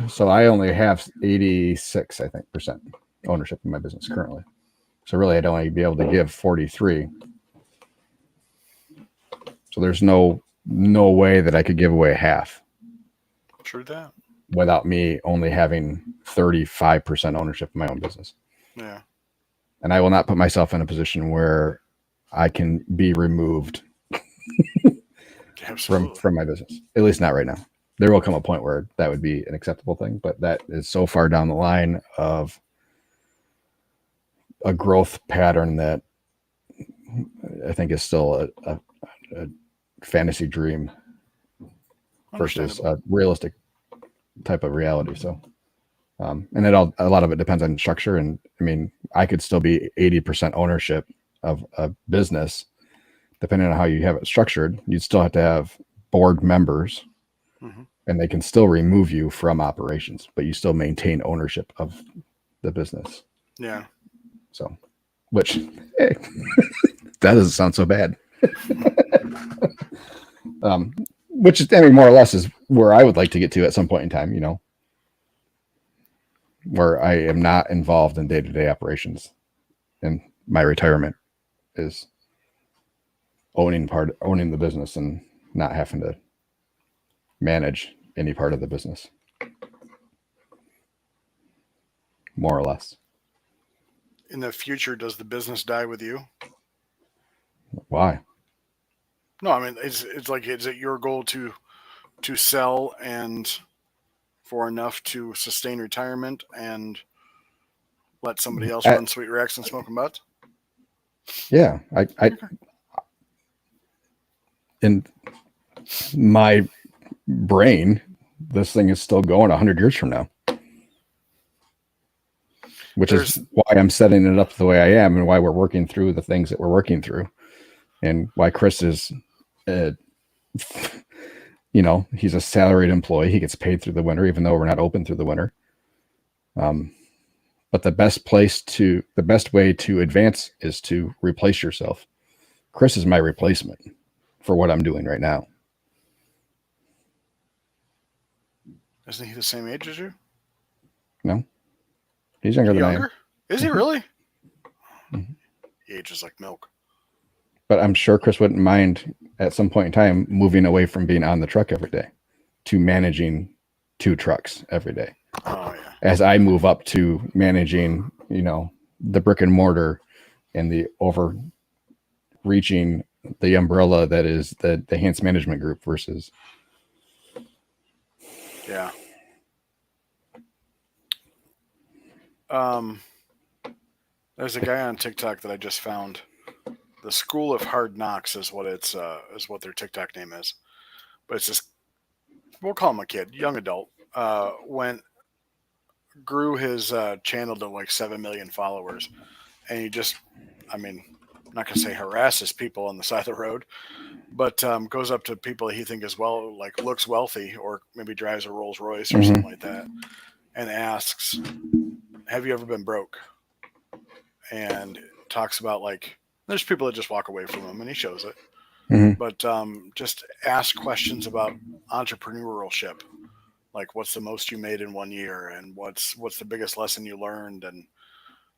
So I only have 86, I think, percent ownership in my business currently. So really, I'd only be able to give 43. So there's no way that I could give away half True that. without me only having 35% ownership of my own business. Yeah. And I will not put myself in a position where I can be removed Absolutely. from my business. At least not right now. There will come a point where that would be an acceptable thing, but that is so far down the line of a growth pattern that I think is still a fantasy dream versus Understandable. a realistic type of reality. So, and a lot of it depends on structure. And I mean, I could still be 80% ownership of a business, depending on how you have it structured. You'd still have to have board members, and they can still remove you from operations, but you still maintain ownership of the business. Yeah. So, which hey, that doesn't sound so bad. Which is, I mean, more or less is where I would like to get to at some point in time, you know. where I am not involved in day-to-day operations, and my retirement is owning the business and not having to manage any part of the business, more or less. In the future, does the business die with you? Why? No, I mean, it's like, is it your goal to sell and for enough to sustain retirement and let somebody else run Sweet Rex and smoke 'em butts? Yeah, I in my brain, this thing is still going 100 years from now, which is why I'm setting it up the way I am and why we're working through the things that we're working through, and why Chris is, he's a salaried employee. He gets paid through the winter, even though we're not open through the winter. But the best way to advance is to replace yourself. Chris is my replacement for what I'm doing right now. Isn't he the same age as you? No, he's younger than I am. Is he really? He ages like milk. But I'm sure Chris wouldn't mind at some point in time moving away from being on the truck every day to managing 2 trucks every day. Oh yeah. As I move up to managing, the brick and mortar and the overreaching the umbrella that is the Hans Management Group versus. Yeah. There's a guy on TikTok that I just found. The School of Hard Knocks is what their TikTok name is. But it's just, we'll call him a kid, young adult. Grew his channel to like 7 million followers, and he just, I'm not gonna say harasses people on the side of the road, but goes up to people he think is looks wealthy or maybe drives a Rolls Royce or something like that, and asks, "Have you ever been broke?" And talks about there's people that just walk away from him, and he shows it. But just ask questions about entrepreneurship. Like, what's the most you made in 1 year, and what's the biggest lesson you learned? And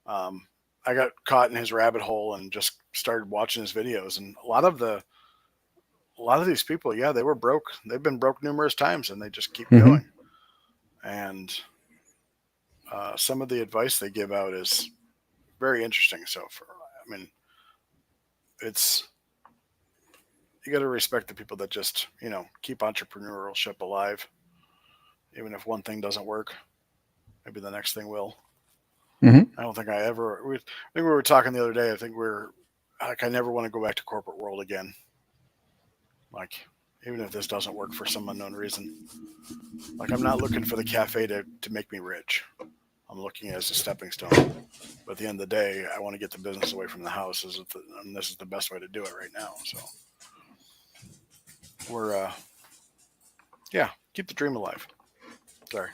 I got caught in his rabbit hole and just started watching his videos. And a lot of these people, yeah, they were broke. They've been broke numerous times, and they just keep going. And some of the advice they give out is very interesting. So you got to respect the people that just keep entrepreneurship alive. Even if one thing doesn't work, maybe the next thing will. I don't think I think we were talking the other day. I think I never want to go back to corporate world again. Even if this doesn't work for some unknown reason. I'm not looking for the cafe to make me rich. I'm looking at it as a stepping stone. But at the end of the day, I want to get the business away from the house. And this is the best way to do it right now. So we're, keep the dream alive. Sorry.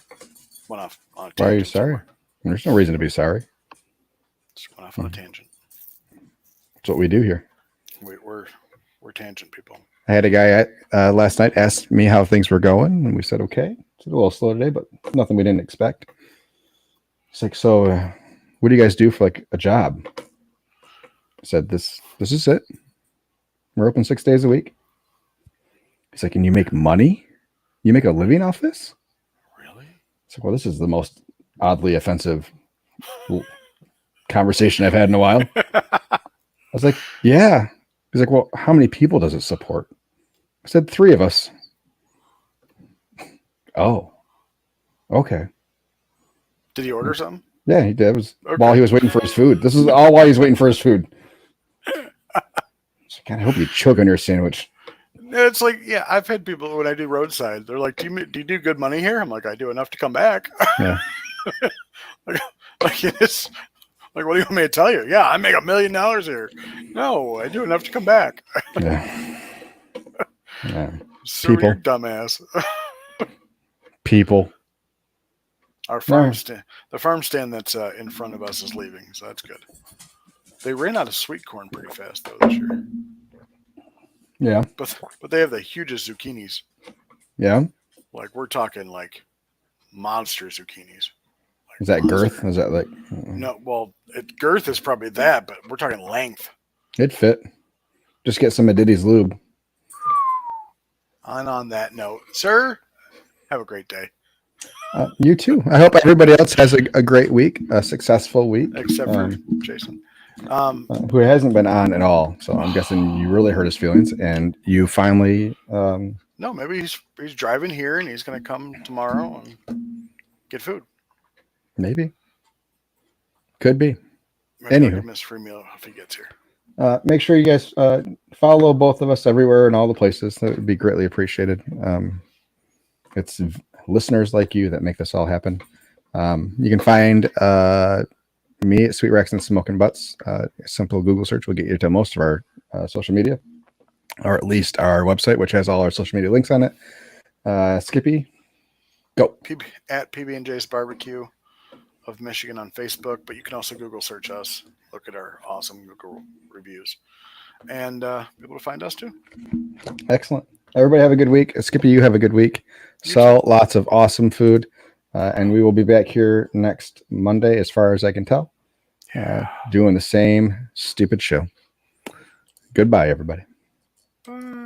Went off on a tangent. Why are you sorry? Somewhere. There's no reason to be sorry. Just went off on a tangent. That's what we do here. We're tangent people. I had a guy last night ask me how things were going, and we said, okay. It's a little slow today, but nothing we didn't expect. It's like, so what do you guys do for a job? I said, this is it. We're open 6 days a week. He's like, and you make money? You make a living off this? It's like, well, this is the most oddly offensive conversation I've had in a while. I was like, yeah. He's like, well, how many people does it support? I said, 3 of us. Oh, okay. Did he order something? Yeah, he did. It was while he was waiting for his food. This is all while he's waiting for his food. God, I hope you choke on your sandwich. It's yeah, I've had people when I do roadside, they're like, do you do good money here? I'm like, I do enough to come back. Yeah. It's what do you want me to tell you? Yeah, I make $1 million here. No, I do enough to come back. Yeah. Yeah. So people. Dumbass. People. Our farm stand, the farm stand that's in front of us is leaving, so that's good. They ran out of sweet corn pretty fast though this year. Yeah. But they have the hugest zucchinis. Yeah. We're talking monster zucchinis. Is that girth? Is that like No, well, girth is probably that, but we're talking length. it fit? Just get some of Diddy's lube. And on that note, sir, have a great day. You too. I hope everybody else has a great week, a successful week. Except for Jason. Who hasn't been on at all. So I'm guessing you really hurt his feelings, and you finally. No, maybe he's driving here and he's going to come tomorrow and get food. Maybe. Could be. Maybe Anywho. I'll give him his free meal if he gets here. Make sure you guys follow both of us everywhere in all the places. That would be greatly appreciated. It's listeners like you that make this all happen. You can find me at Sweet Rex and Smoking Butts. A simple Google search will get you to most of our social media, or at least our website, which has all our social media links on it. Skippy, go. At PB&J's Barbecue of Michigan on Facebook, but you can also Google search us. Look at our awesome Google reviews, and be able to find us too. Excellent. Everybody have a good week. Skippy, you have a good week. Sell lots of awesome food, and we will be back here next Monday, as far as I can tell, doing the same stupid show. Goodbye, everybody. Bye.